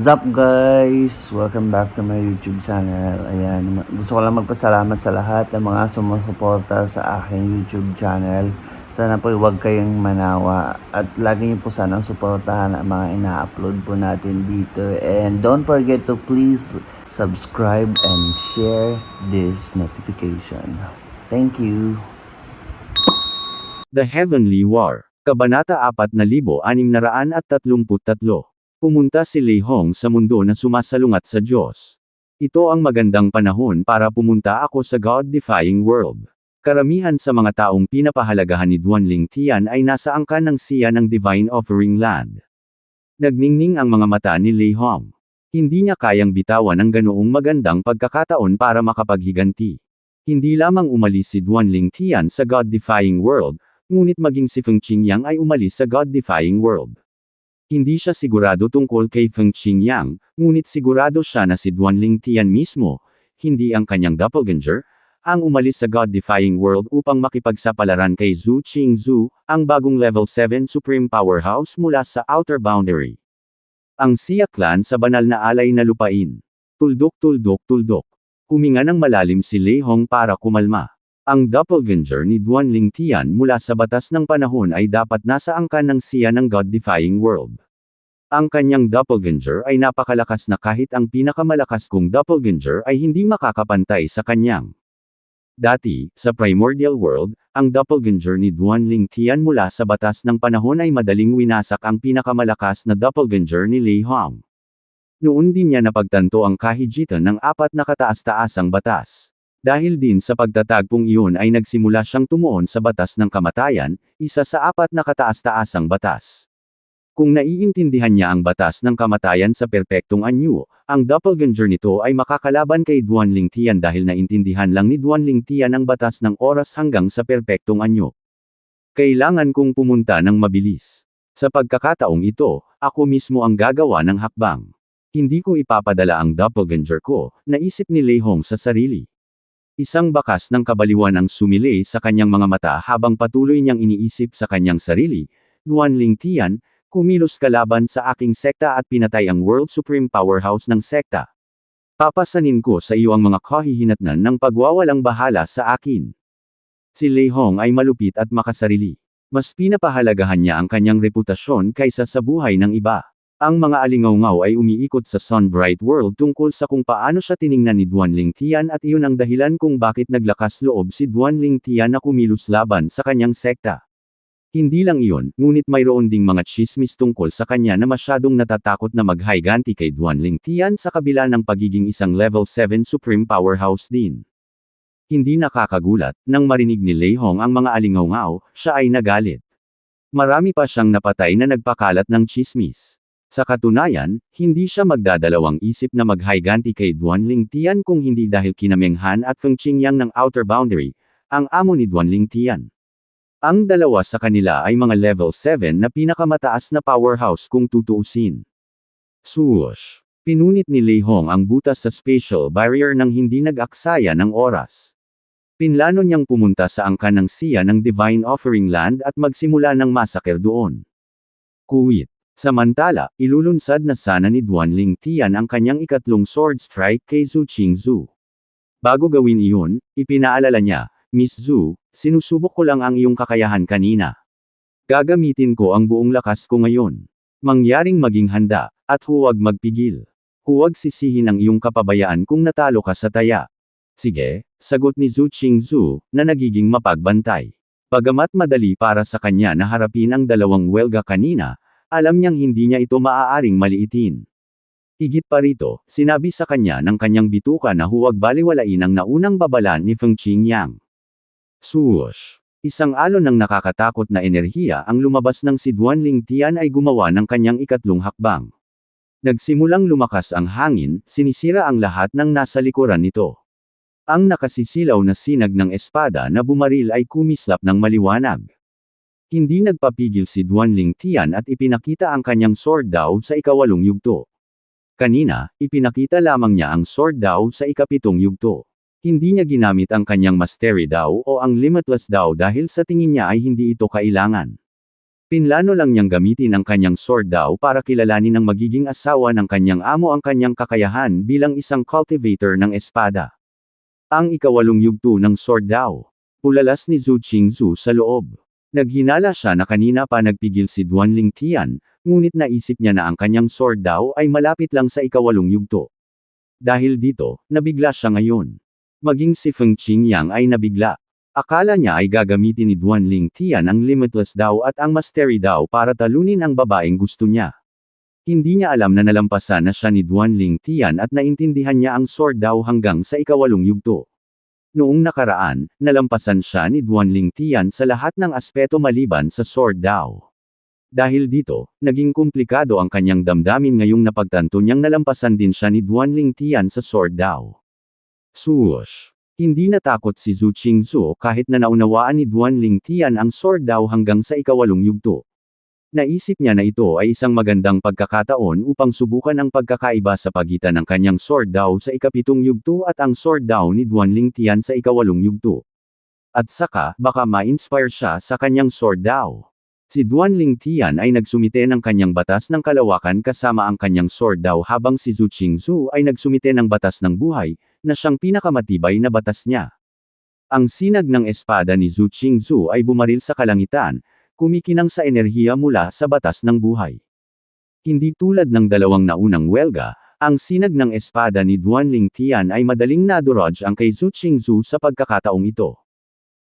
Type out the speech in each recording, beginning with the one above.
What's up guys? Welcome back to my YouTube channel. Ayan, gusto ko lang magpasalamat sa lahat ng mga sumusuporta sa aking YouTube channel. Sana po huwag kayong manawa at lagi niyo po sanang suportahan ang mga ina-upload po natin dito. And don't forget to please subscribe and share this notification. Thank you. The Heavenly War, Kabanata 4633. Pumunta si Lei Hong sa mundo na sumasalungat sa Diyos. Ito ang magandang panahon para pumunta ako sa God-defying world. Karamihan sa mga taong pinapahalagahan ni Duanling Tian ay nasa angkan ng siya ng Divine Offering Land. Nagningning ang mga mata ni Lei Hong. Hindi niya kayang bitawan ang ganoong magandang pagkakataon para makapaghiganti. Hindi lamang umalis si Duanling Tian sa God-defying world, ngunit maging si Feng Qingyang ay umalis sa God-defying world. Hindi siya sigurado tungkol kay Feng Qingyang, ngunit sigurado siya na si Duanling Tian mismo, hindi ang kanyang doppelganger, ang umalis sa God-defying world upang makipagsapalaran kay Zhu Qingzhu, ang bagong level 7 supreme powerhouse mula sa outer boundary. Ang Xia clan sa banal na alay na lupain. Tuldok tuldok tuldok. Huminga ng malalim si Lei Hong para kumalma. Ang doppelganger ni Duanling Tian mula sa batas ng panahon ay dapat nasa angkan ng siya ng God-defying world. Ang kanyang doppelganger ay napakalakas na kahit ang pinakamalakas kong doppelganger ay hindi makakapantay sa kanyang. Dati, sa primordial world, ang doppelganger ni Duanling Tian mula sa batas ng panahon ay madaling winasak ang pinakamalakas na doppelganger ni Lei Hong. Noon din niya napagtanto ang kahijitan ng 4 na kataas-taasang batas. Dahil din sa pagtatagpong iyon ay nagsimula siyang tumuon sa batas ng kamatayan, isa sa 4 na kataas-taasang batas. Kung naiintindihan niya ang batas ng kamatayan sa perpektong anyo, ang doppelganger nito ay makakalaban kay Duanling Tian dahil naintindihan lang ni Duanling Tian ang batas ng oras hanggang sa perpektong anyo. Kailangan kong pumunta ng mabilis. Sa pagkakataong ito, ako mismo ang gagawa ng hakbang. Hindi ko ipapadala ang doppelganger ko, naisip ni Lei Hong sa sarili. Isang bakas ng kabaliwan ang sumilay sa kanyang mga mata habang patuloy niyang iniisip sa kanyang sarili, Duanling Tian, kumilos ka laban sa aking sekta at pinatay ang World Supreme Powerhouse ng sekta. Papasanin ko sa iyo ang mga kahihinatnan ng pagwawalang bahala sa akin. Si Lei Hong ay malupit at makasarili. Mas pinapahalagahan niya ang kanyang reputasyon kaysa sa buhay ng iba. Ang mga alingawngaw ay umiikot sa Sunbright World tungkol sa kung paano siya tiningnan ni Duanling Tian at iyon ang dahilan kung bakit naglakas loob si Duanling Tian na kumilos laban sa kanyang sekta. Hindi lang iyon, ngunit mayroon ding mga chismis tungkol sa kanya na masyadong natatakot na maghiganti kay Duanling Tian sa kabila ng pagiging isang level 7 supreme powerhouse din. Hindi nakakagulat, nang marinig ni Lei Hong ang mga alingawngaw, siya ay nagalit. Marami pa siyang napatay na nagpakalat ng chismis. Sa katunayan, hindi siya magdadalawang isip na maghiganti kay Duanling Tian kung hindi dahil kinamenghan at Feng Qingyang ng outer boundary, ang amo ni Duanling Tian. Ang dalawa sa kanila ay mga level 7 na pinakamataas na powerhouse kung tutuusin. Swoosh! Pinunit ni Lei Hong ang butas sa spatial barrier nang hindi nag-aksaya ng oras. Pinlano niyang pumunta sa angkan ng siya ng Divine Offering Land at magsimula ng massacre doon. Kuwit. Samantala, ilulunsad na sana ni Duanling Tian ang kanyang ikatlong sword strike kay Zhu Qingzhu. Bago gawin iyon, ipinaalala niya, Miss Zhu, sinusubok ko lang ang iyong kakayahan kanina. Gagamitin ko ang buong lakas ko ngayon. Mangyaring maging handa, at huwag magpigil. Huwag sisihin ang iyong kapabayaan kung natalo ka sa taya. Sige, sagot ni Zhu Qingzhu, na nagiging mapagbantay. Bagamat madali para sa kanya na harapin ang dalawang welga kanina, alam niyang hindi niya ito maaaring maliitin. Higit pa rito, sinabi sa kanya ng kanyang bituka na huwag baliwalain ang naunang babalan ni Feng Qingyang. Swoosh! Isang alon ng nakakatakot na enerhiya ang lumabas ng si Duanling Tian ay gumawa ng kanyang ikatlong hakbang. Nagsimulang lumakas ang hangin, sinisira ang lahat ng nasa likuran nito. Ang nakasisilaw na sinag ng espada na bumaril ay kumislap ng maliwanag. Hindi nagpapigil si Duanling Tian at ipinakita ang kanyang sword daw sa ika-8 yugto. Kanina, ipinakita lamang niya ang sword daw sa ika-7 yugto. Hindi niya ginamit ang kanyang mastery daw o ang limitless daw dahil sa tingin niya ay hindi ito kailangan. Pinlano lang niyang gamitin ang kanyang sword Dao para kilalanin ng magiging asawa ng kanyang amo ang kanyang kakayahan bilang isang cultivator ng espada. Ang ikawalong yugto ng sword Dao. Pulalas ni Zhu Qingzu sa loob. Naghinala siya na kanina pa nagpigil si Duanling Tian, ngunit naisip niya na ang kanyang sword Dao ay malapit lang sa ikawalong yugto. Dahil dito, nabigla siya ngayon. Maging si Feng Qingyang ay nabigla. Akala niya ay gagamitin ni Duanling Tian ang Limitless Dao at ang Mastery Dao para talunin ang babaeng gusto niya. Hindi niya alam na nalampasan na siya ni Duanling Tian at naintindihan niya ang sword Dao hanggang sa ikawalong yugto. Noong nakaraan, nalampasan siya ni Duanling Tian sa lahat ng aspeto maliban sa sword Dao. Dahil dito, naging komplikado ang kanyang damdamin ngayong napagtanto niyang nalampasan din siya ni Duanling Tian sa sword Dao. Swoosh! Hindi natakot si Zhu Qingzu kahit na naunawaan ni Duanling Tian ang sword Dao hanggang sa ikawalong yugto. Naisip niya na ito ay isang magandang pagkakataon upang subukan ang pagkakaiba sa pagitan ng kanyang sword Dao sa ikapitong yugto at ang sword Dao ni Duanling Tian sa ikawalong yugto. At saka, baka ma-inspire siya sa kanyang sword Dao. Si Duanling Tian ay nagsumite ng kanyang batas ng kalawakan kasama ang kanyang sword Dao habang si Zhu Qingzu ay nagsumite ng batas ng buhay, na siyang pinakamatibay na batas niya. Ang sinag ng espada ni Zhu Qingzu ay bumaril sa kalangitan, kumikinang sa enerhiya mula sa batas ng buhay. Hindi tulad ng dalawang naunang welga, ang sinag ng espada ni Duanling Tian ay madaling nadurog ang kay Zhu Qingzu sa pagkakataong ito.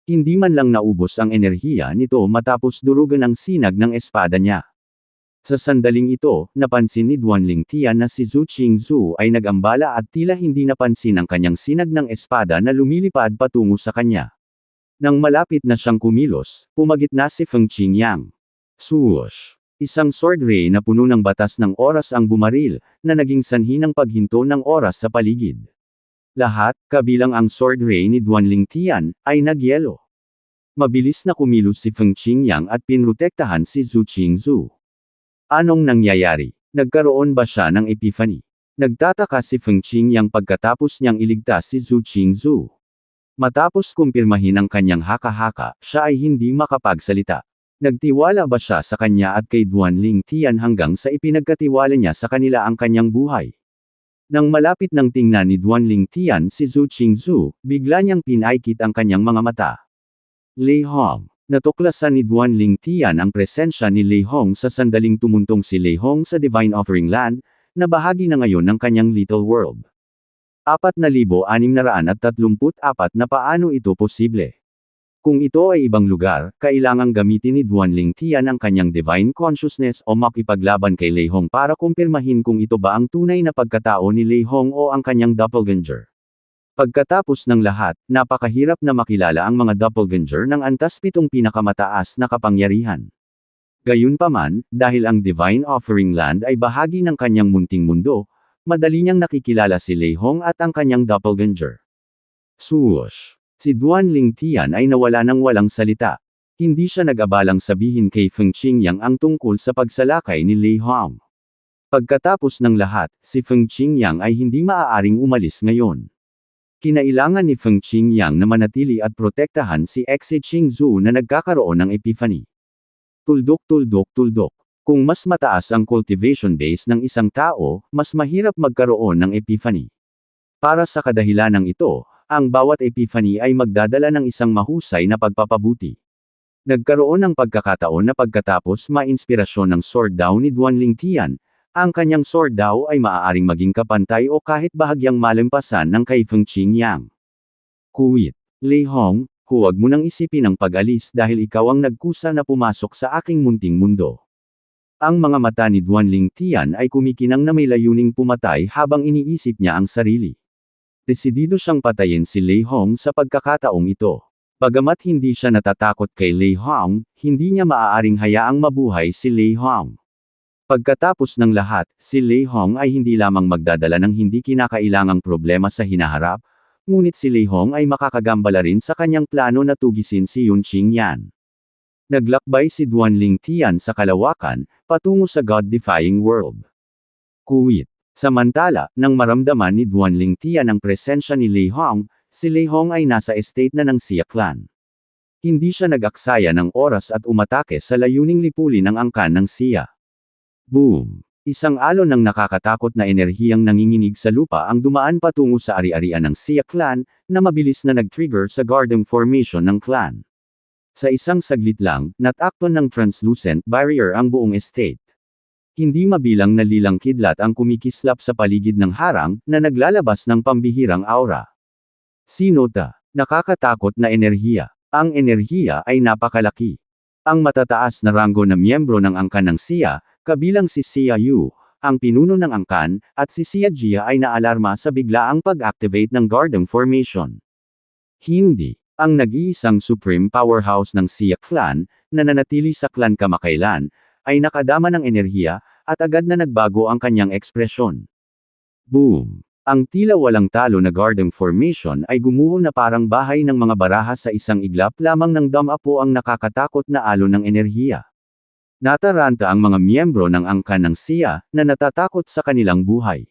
Hindi man lang naubos ang enerhiya nito matapos durugan ang sinag ng espada niya. Sa sandaling ito, napansin ni Duanling Tian na si Zhu Qingzu ay nag-ambala at tila hindi napansin ang kanyang sinag ng espada na lumilipad patungo sa kanya. Nang malapit na siyang kumilos, pumagitna si Feng Qingyang. Swoosh! Isang sword ray na puno ng batas ng oras ang bumaril, na naging sanhi ng paghinto ng oras sa paligid. Lahat, kabilang ang sword ray ni Duanling Tian, ay nagyelo. Mabilis na kumilos si Feng Qingyang at pinrotektahan si Zhu Qingzu. Anong nangyayari? Nagkaroon ba siya ng epiphany? Nagtataka si Feng Qingyang pagkatapos niyang iligtas si Zhu Qingzu. Matapos kumpirmahin ang kanyang haka-haka, siya ay hindi makapagsalita. Nagtiwala ba siya sa kanya at kay Duanling Tian hanggang sa ipinagkatiwala niya sa kanila ang kanyang buhay? Nang malapit nang tingnan ni Duanling Tian si Zhu Qingzu, bigla niyang pinaikit ang kanyang mga mata. Lei Hong. Natuklasan ni Duanling Tian ang presensya ni Lei Hong sa sandaling tumuntong si Lei Hong sa Divine Offering Land, na bahagi na ngayon ng kanyang Little World. 4,634 na paano ito posible? Kung ito ay ibang lugar, kailangang gamitin ni Duanling Tian ang kanyang Divine Consciousness o makipaglaban kay Lei Hong para kumpirmahin kung ito ba ang tunay na pagkatao ni Lei Hong o ang kanyang doppelganger. Pagkatapos ng lahat, napakahirap na makilala ang mga doppelganger ng antas 7 pinakamataas na kapangyarihan. Gayunpaman, dahil ang Divine Offering Land ay bahagi ng kanyang munting mundo, madali niyang nakikilala si Lei Hong at ang kanyang doppelganger. Swoosh! Si Duanling Tian ay nawala ng walang salita. Hindi siya nag-abalang sabihin kay Feng Qingyang ang tungkol sa pagsalakay ni Lei Hong. Pagkatapos ng lahat, si Feng Qingyang ay hindi maaaring umalis ngayon. Kinailangan ni Feng Qingyang na manatili at protektahan si Xie Qingzu na nagkakaroon ng epiphany. Tuldok. Kung mas mataas ang cultivation base ng isang tao, mas mahirap magkaroon ng epiphany. Para sa kadahilanang ito, ang bawat epiphany ay magdadala ng isang mahusay na pagpapabuti. Nagkaroon ng pagkakataon na pagkatapos ma-inspirasyon ng sword Dao ni Duanling Tian, ang kanyang sword Dao ay maaaring maging kapantay o kahit bahagyang malampasan ng kay Feng Qingyang. Kuwit. Lei Hong, huwag mo nang isipin ang pag-alis dahil ikaw ang nagkusa na pumasok sa aking munting mundo. Ang mga mata ni Duanling Tian ay kumikinang na may layuning pumatay habang iniisip niya ang sarili. Desidido siyang patayin si Lei Hong sa pagkakataong ito. Bagamat hindi siya natatakot kay Lei Hong, hindi niya maaaring hayaang mabuhay si Lei Hong. Pagkatapos ng lahat, si Lei Hong ay hindi lamang magdadala ng hindi kinakailangang problema sa hinaharap, ngunit si Lei Hong ay makakagambala rin sa kanyang plano na tugisin si Yun Qingyan. Naglakbay si Duanling Tian sa kalawakan, patungo sa God-defying world. Kuwit. Samantala, nang maramdaman ni Duanling Tian ang presensya ni Lei Hong, si Lei Hong ay nasa estate na ng Xia Clan. Hindi siya nag-aksaya ng oras at umatake sa layuning lipulin ang angkan ng Xia. Boom! Isang alon ng nakakatakot na enerhiyang nanginginig sa lupa ang dumaan patungo sa ari-arian ng Xia clan, na mabilis na nag-trigger sa Garden Formation ng clan. Sa isang saglit lang, natakpan ng translucent barrier ang buong estate. Hindi mabilang na lilang kidlat ang kumikislap sa paligid ng harang, na naglalabas ng pambihirang aura. Sinota, nakakatakot na enerhiya. Ang enerhiya ay napakalaki. Ang matataas na ranggo na miyembro ng angkan ng Xia, kabilang si Xia Yu, ang pinuno ng angkan, at si Xia Jia ay naalarma sa biglaang pag-activate ng Garden Formation. Hindi. Ang nag-iisang supreme powerhouse ng Xia clan, na nanatili sa clan kamakailan, ay nakadama ng enerhiya, at agad na nagbago ang kanyang ekspresyon. Boom! Ang tila walang talo na Garden Formation ay gumuho na parang bahay ng mga baraha sa isang iglap lamang ng damapo ang nakakatakot na alon ng enerhiya. Nataranta ang mga miyembro ng angkan ng Xia, na natatakot sa kanilang buhay.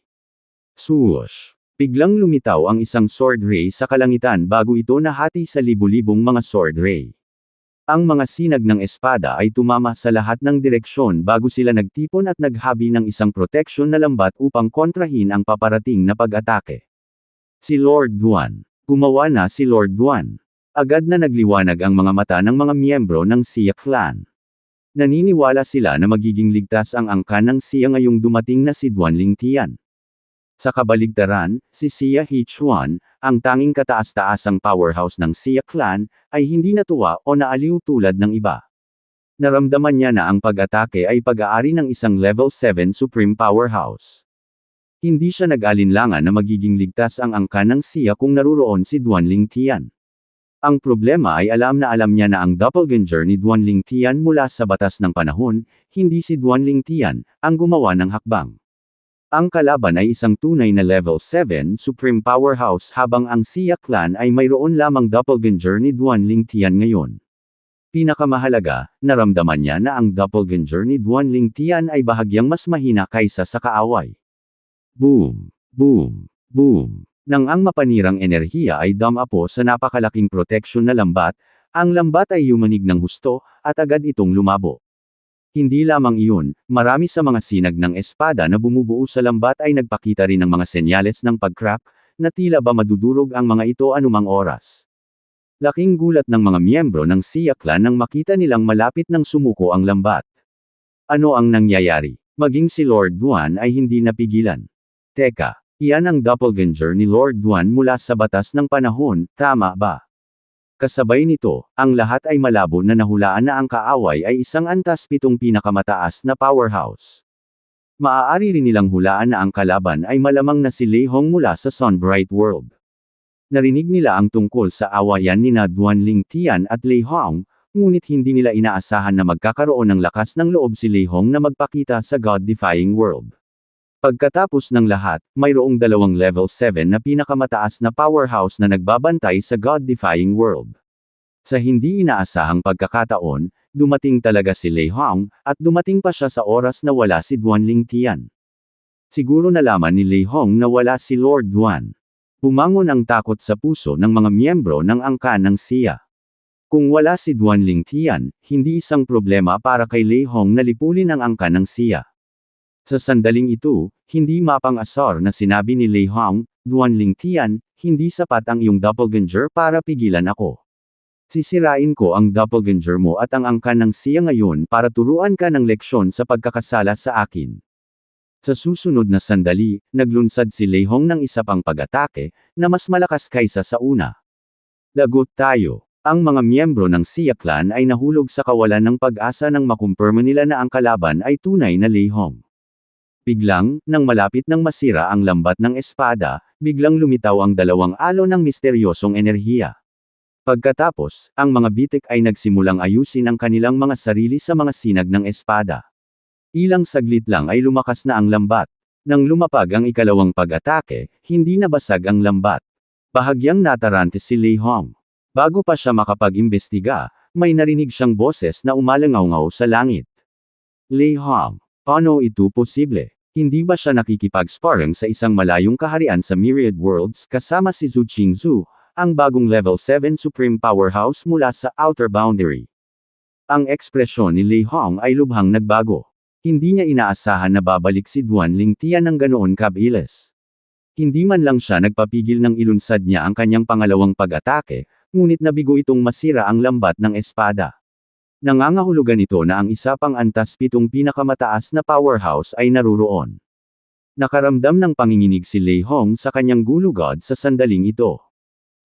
Swoosh! Biglang lumitaw ang isang sword ray sa kalangitan bago ito nahati sa libu-libong mga sword ray. Ang mga sinag ng espada ay tumama sa lahat ng direksyon bago sila nagtipon at naghabi ng isang proteksyon na lambat upang kontrahin ang paparating na pag-atake. Si Lord Duan. Gumawa na si Lord Duan. Agad na nagliwanag ang mga mata ng mga miyembro ng Xia clan. Naniniwala sila na magiging ligtas ang angkan ng Xia ngayong dumating na si Duan Lingtian. Sa kabaligtaran, si Xia Hechuan, ang tanging kataas-taasang powerhouse ng Xia clan, ay hindi natuwa o naaliw tulad ng iba. Naramdaman niya na ang pag-atake ay pag-aari ng isang level 7 supreme powerhouse. Hindi siya nag-alinlangan na magiging ligtas ang angkan ng Xia kung naruroon si Duan Lingtian. Ang problema ay alam niya na ang doppelganger ni Duan Lingtian mula sa batas ng panahon, hindi si Duan Lingtian, ang gumawa ng hakbang. Ang kalaban ay isang tunay na level 7 supreme powerhouse habang ang Xia clan ay mayroon lamang doppelganger ni Duan Lingtian ngayon. Pinakamahalaga, naramdaman niya na ang doppelganger ni Duan Lingtian ay bahagyang mas mahina kaysa sa kaaway. Boom! Boom! Boom! Nang ang mapanirang enerhiya ay damapo sa napakalaking proteksyon na lambat, ang lambat ay yumanig ng husto, at agad itong lumabo. Hindi lamang iyon, marami sa mga sinag ng espada na bumubuo sa lambat ay nagpakita rin ng mga senyales ng pag-crack, na tila ba madudurog ang mga ito anumang oras. Laking gulat ng mga miyembro ng Xia clan nang makita nilang malapit ng sumuko ang lambat. Ano ang nangyayari? Maging si Lord Duan ay hindi napigilan. Teka, iyan ang doppelganger ni Lord Duan mula sa batas ng panahon, tama ba? Kasabay nito, ang lahat ay malabo na nahulaan na ang kaaway ay isang antas 7 pinakamataas na powerhouse. Maaari rin nilang hulaan na ang kalaban ay malamang na si Lei Hong mula sa Sunbright World. Narinig nila ang tungkol sa awayan nina Duan Lingtian at Lei Hong, ngunit hindi nila inaasahan na magkakaroon ng lakas ng loob si Lei Hong na magpakita sa God-defying world. Pagkatapos ng lahat, mayroong 2 level 7 na pinakamataas na powerhouse na nagbabantay sa God-defying world. Sa hindi inaasahang pagkakataon, dumating talaga si Lei Hong, at dumating pa siya sa oras na wala si Duan Lingtian. Siguro nalaman ni Lei Hong na wala si Lord Duan. Bumangon ang takot sa puso ng mga miyembro ng angkan ng Xia. Kung wala si Duan Lingtian, hindi isang problema para kay Lei Hong na lipulin ang angkan ng Xia. Sa sandaling ito, hindi mapang-asar na sinabi ni Lei Hong, Duan Lingtian, hindi sapat ang iyong doppelganger para pigilan ako. Sisirain ko ang doppelganger mo at ang angkan ng Xia ngayon para turuan ka ng leksyon sa pagkakasala sa akin. Sa susunod na sandali, naglunsad si Lei Hong ng isa pang pag-atake, na mas malakas kaysa sa una. Lagot tayo. Ang mga miyembro ng Xia clan ay nahulog sa kawalan ng pag-asa nang makumpirma nila na ang kalaban ay tunay na Lei Hong. Biglang, nang malapit nang masira ang lambat ng espada, biglang lumitaw ang 2 alon ng misteryosong enerhiya. Pagkatapos, ang mga bitik ay nagsimulang ayusin ang kanilang mga sarili sa mga sinag ng espada. Ilang saglit lang ay lumakas na ang lambat. Nang lumapag ang ikalawang pag-atake, hindi nabasag ang lambat. Bahagyang natarante si Lei Hong. Bago pa siya makapag-imbestiga, may narinig siyang boses na umalangaw-ngaw sa langit. Lei Hong. Paano ito posible? Hindi ba siya nakikipag-sparring sa isang malayong kaharian sa Myriad Worlds kasama si Zhu Qingzu, ang bagong level 7 Supreme Powerhouse mula sa Outer Boundary. Ang ekspresyon ni Lei Hong ay lubhang nagbago. Hindi niya inaasahan na babalik si Duan Lingtian ng ganoon kabilis. Hindi man lang siya nagpapigil ng ilunsad niya ang kanyang pangalawang pag-atake, ngunit nabigo itong masira ang lambat ng espada. Nangangahulugan ito na ang isa pang antas 7 pinakamataas na powerhouse ay naruroon. Nakaramdam ng panginginig si Lei Hong sa kanyang gulugod sa sandaling ito.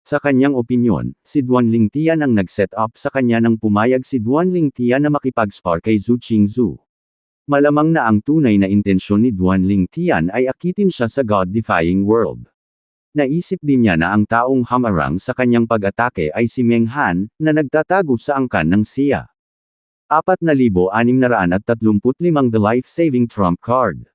Sa kanyang opinyon, si Duan Lingtian ang nag-set up sa kanya nang pumayag si Duan Lingtian na makipag-spar kay Zhu Qingzu. Malamang na ang tunay na intensyon ni Duan Lingtian ay akitin siya sa God-defying world. Naisip din niya na ang taong hamarang sa kanyang pag-atake ay si Meng Han, na nagtatago sa angkan ng Xia. 4,635 The Life-Saving Trump Card.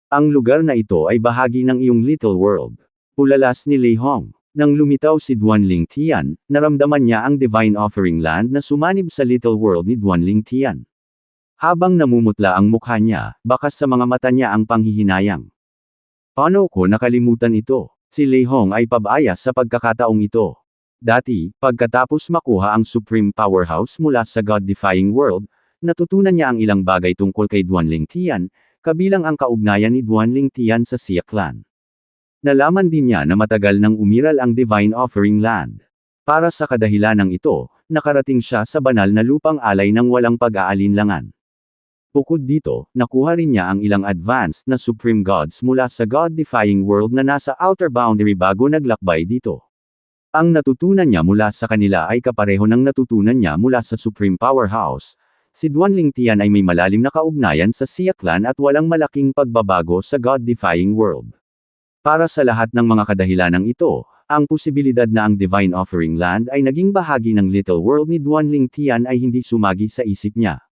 Ang lugar na ito ay bahagi ng iyong Little World. Ulalas ni Lei Hong. Nang lumitaw si Duan Lingtian, naramdaman niya ang Divine Offering Land na sumanib sa Little World ni Duan Lingtian. Habang namumutla ang mukha niya, bakas sa mga mata niya ang panghihinayang. Paano ko nakalimutan ito? Si Lei Hong ay pabaya sa pagkakataong ito. Dati, pagkatapos makuha ang Supreme Powerhouse mula sa God-defying world, natutunan niya ang ilang bagay tungkol kay Duan Lingtian, kabilang ang kaugnayan ni Duan Lingtian sa Xia Clan. Nalaman din niya na matagal nang umiral ang Divine Offering Land. Para sa kadahilanang ito, nakarating siya sa banal na lupang alay ng walang pag-aalinlangan. Bukod dito, nakuha rin niya ang ilang advanced na Supreme Gods mula sa God-defying world na nasa Outer Boundary bago naglakbay dito. Ang natutunan niya mula sa kanila ay kapareho ng natutunan niya mula sa Supreme Powerhouse. Si Duan Lingtian ay may malalim na kaugnayan sa Xia Clan at walang malaking pagbabago sa God-defying world. Para sa lahat ng mga kadahilanang ito, ang posibilidad na ang Divine Offering Land ay naging bahagi ng Little World ni Duan Lingtian ay hindi sumagi sa isip niya.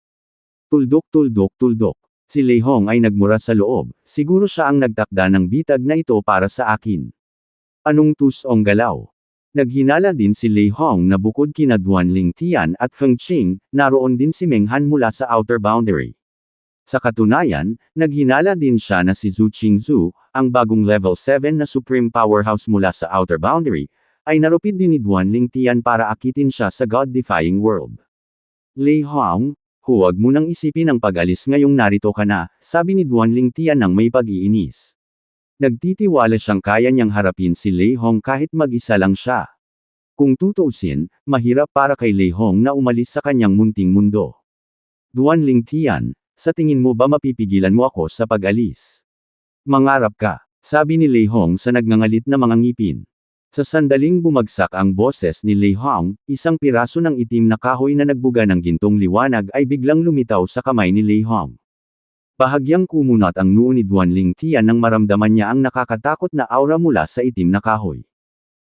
Tuldok tuldok tuldok. Si Lei Hong ay nagmura sa loob, siguro siya ang nagtakda ng bitag na ito para sa akin. Anong tusong galaw? Naghinala din si Lei Hong na bukod kina Duan Lingtian at Feng Qing, naroon din si Meng Han mula sa Outer Boundary. Sa katunayan, naghinala din siya na si Zhu Qingzu, ang bagong level 7 na Supreme Powerhouse mula sa Outer Boundary, ay narupid din ni Duan Lingtian para akitin siya sa God-defying world. Lei Hong, huwag mo nang isipin ang pag-alis ngayong narito ka na, sabi ni Duan Lingtian nang may pag-iinis. Nagtitiwala siyang kaya niyang harapin si Lei Hong kahit mag-isa lang siya. Kung tutuusin, mahirap para kay Lei Hong na umalis sa kanyang munting mundo. Duan Lingtian, sa tingin mo ba mapipigilan mo ako sa pag-alis? Mangarap ka, sabi ni Lei Hong sa nagngangalit na mga ngipin. Sa sandaling bumagsak ang boses ni Lei Hong, isang piraso ng itim na kahoy na nagbuga ng gintong liwanag ay biglang lumitaw sa kamay ni Lei Hong. Bahagyang kumunat ang noo ni Duan Lingtian nang maramdaman niya ang nakakatakot na aura mula sa itim na kahoy.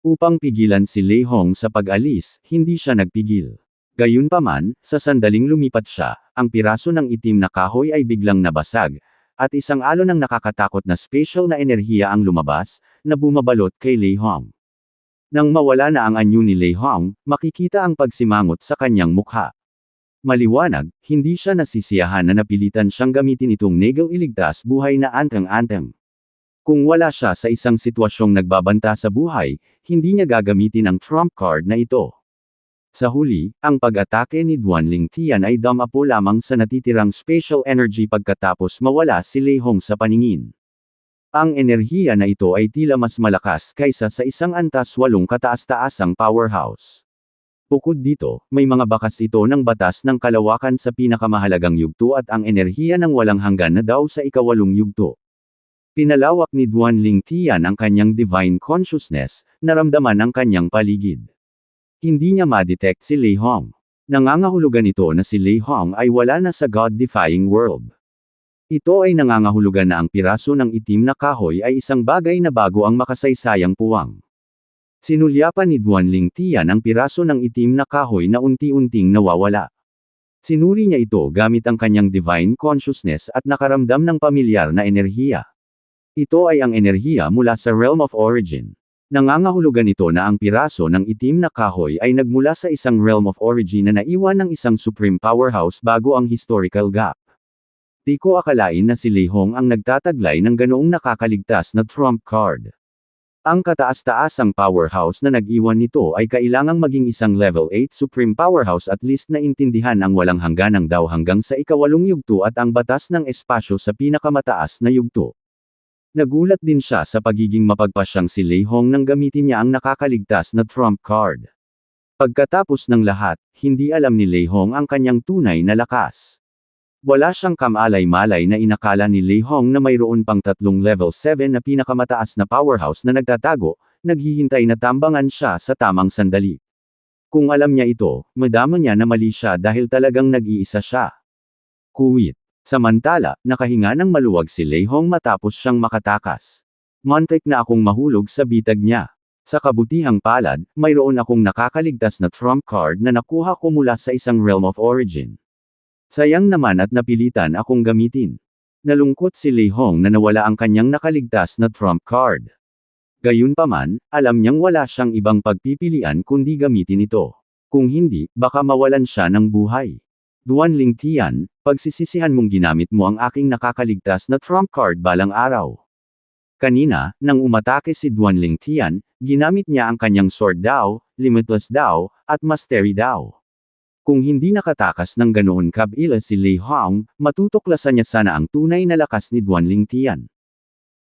Upang pigilan si Lei Hong sa pag-alis, hindi siya nagpigil. Gayunpaman, sa sandaling lumipat siya, ang piraso ng itim na kahoy ay biglang nabasag, at isang alon ng nakakatakot na special na enerhiya ang lumabas, na bumabalot kay Lei Hong. Nang mawala na ang anyo ni Lei Hong, makikita ang pagsimangot sa kanyang mukha. Maliwanag, hindi siya nasisiyahan na napilitan siyang gamitin itong negel iligtas buhay na anteng-anteng. Kung wala siya sa isang sitwasyong nagbabanta sa buhay, hindi niya gagamitin ang trump card na ito. Sa huli, ang pag-atake ni Duan Lingtian ay damapo lamang sa natitirang special energy pagkatapos mawala si Lei Hong sa paningin. Ang enerhiya na ito ay tila mas malakas kaysa sa isang antas 8 kataas-taasang powerhouse. Bukod dito, may mga bakas ito ng batas ng kalawakan sa pinakamahalagang yugto at ang enerhiya ng walang hanggan na daw sa ika-8 yugto. Pinalawak ni Duan Lingtian ang kanyang divine consciousness, naramdaman ang kanyang paligid. Hindi niya ma-detect si Lei Hong. Nangangahulugan ito na si Lei Hong ay wala na sa God-defying world. Ito ay nangangahulugan na ang piraso ng itim na kahoy ay isang bagay na bago ang makasaysayang puwang. Sinulyapan ni Duan Lingtian ang piraso ng itim na kahoy na unti-unting nawawala. Sinuri niya ito gamit ang kanyang divine consciousness at nakaramdam ng pamilyar na enerhiya. Ito ay ang enerhiya mula sa realm of origin. Nangangahulugan ito na ang piraso ng itim na kahoy ay nagmula sa isang realm of origin na naiwan ng isang supreme powerhouse bago ang historical gap. Di ko akalain na si Lei Hong ang nagtataglay ng ganoong nakakaligtas na trump card. Ang kataas-taasang powerhouse na nag-iwan nito ay kailangang maging isang level 8 supreme powerhouse at least na intindihan ang walang hangganang daw hanggang sa ikawalong yugto at ang batas ng espasyo sa pinakamataas na yugto. Nagulat din siya sa pagiging mapagpasyang si Lei Hong nang gamitin niya ang nakakaligtas na trump card. Pagkatapos ng lahat, hindi alam ni Lei Hong ang kanyang tunay na lakas. Wala siyang kamalay-malay na inakala ni Lei Hong na mayroon pang tatlong level 7 na pinakamataas na powerhouse na nagtatago, naghihintay na tambangan siya sa tamang sandali. Kung alam niya ito, madama niya na mali siya dahil talagang nag-iisa siya. Kuwit. Samantala, nakahinga ng maluwag si Lei Hong matapos siyang makatakas. Muntik na akong mahulog sa bitag niya. Sa kabutihang palad, mayroon akong nakakaligtas na trump card na nakuha ko mula sa isang realm of origin. Sayang naman at napilitan akong gamitin. Nalungkot si Lei Hong na nawala ang kanyang nakaligtas na trump card. Gayunpaman, alam niyang wala siyang ibang pagpipilian kundi gamitin ito. Kung hindi, baka mawalan siya ng buhay. Duan Ling Tian, pagsisisihan mong ginamit mo ang aking nakakaligtas na trump card balang araw. Kanina, nang umatake si Duan Ling Tian, ginamit niya ang kanyang sword Dao, Limitless Dao, at Mastery Dao. Kung hindi nakatakas ng ganoon kabila si Lei Hong, matutuklasan niya sana ang tunay na lakas ni Duan Ling Tian.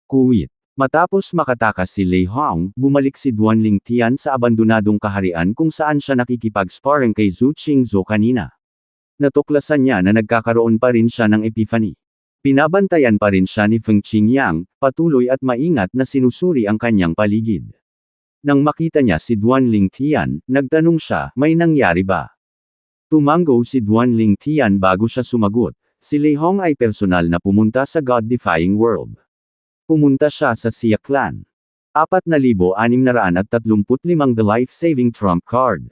Kuwit. Matapos makatakas si Lei Hong, bumalik si Duan Ling Tian sa abandonadong kaharian kung saan siya nakikipag-sparring kay Zhu Qingzhou kanina. Natuklasan niya na nagkakaroon pa rin siya ng epiphany. Pinabantayan pa rin siya ni Feng Qingyang, patuloy at maingat na sinusuri ang kanyang paligid. Nang makita niya si Duan Ling Tian, nagtanong siya, may nangyari ba? Tumango si Duan Ling Tian bago siya sumagot. Si Lei Hong ay personal na pumunta sa God-defying world. Pumunta siya sa Xia Clan. 4,635 The Life-Saving Trump Card.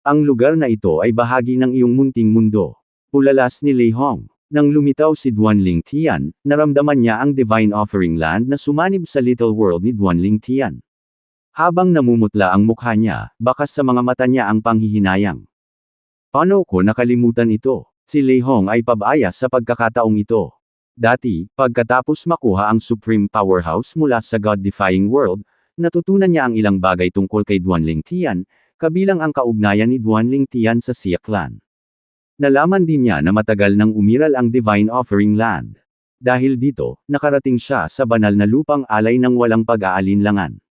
Ang lugar na ito ay bahagi ng iyong munting mundo. Ulalas ni Lei Hong. Nang lumitaw si Duan Ling Tian, naramdaman niya ang Divine Offering Land na sumanib sa Little World ni Duan Ling Tian. Habang namumutla ang mukha niya, bakas sa mga mata niya ang panghihinayang. Paano ko nakalimutan ito? Si Lei Hong ay pabaya sa pagkakataong ito. Dati, pagkatapos makuha ang Supreme Powerhouse mula sa God-defying world, natutunan niya ang ilang bagay tungkol kay Duan Ling Tian, kabilang ang kaugnayan ni Duan Ling Tian sa Xia Clan. Nalaman din niya na matagal nang umiral ang Divine Offering Land. Dahil dito, nakarating siya sa banal na lupang alay ng walang pag-aalinlangan.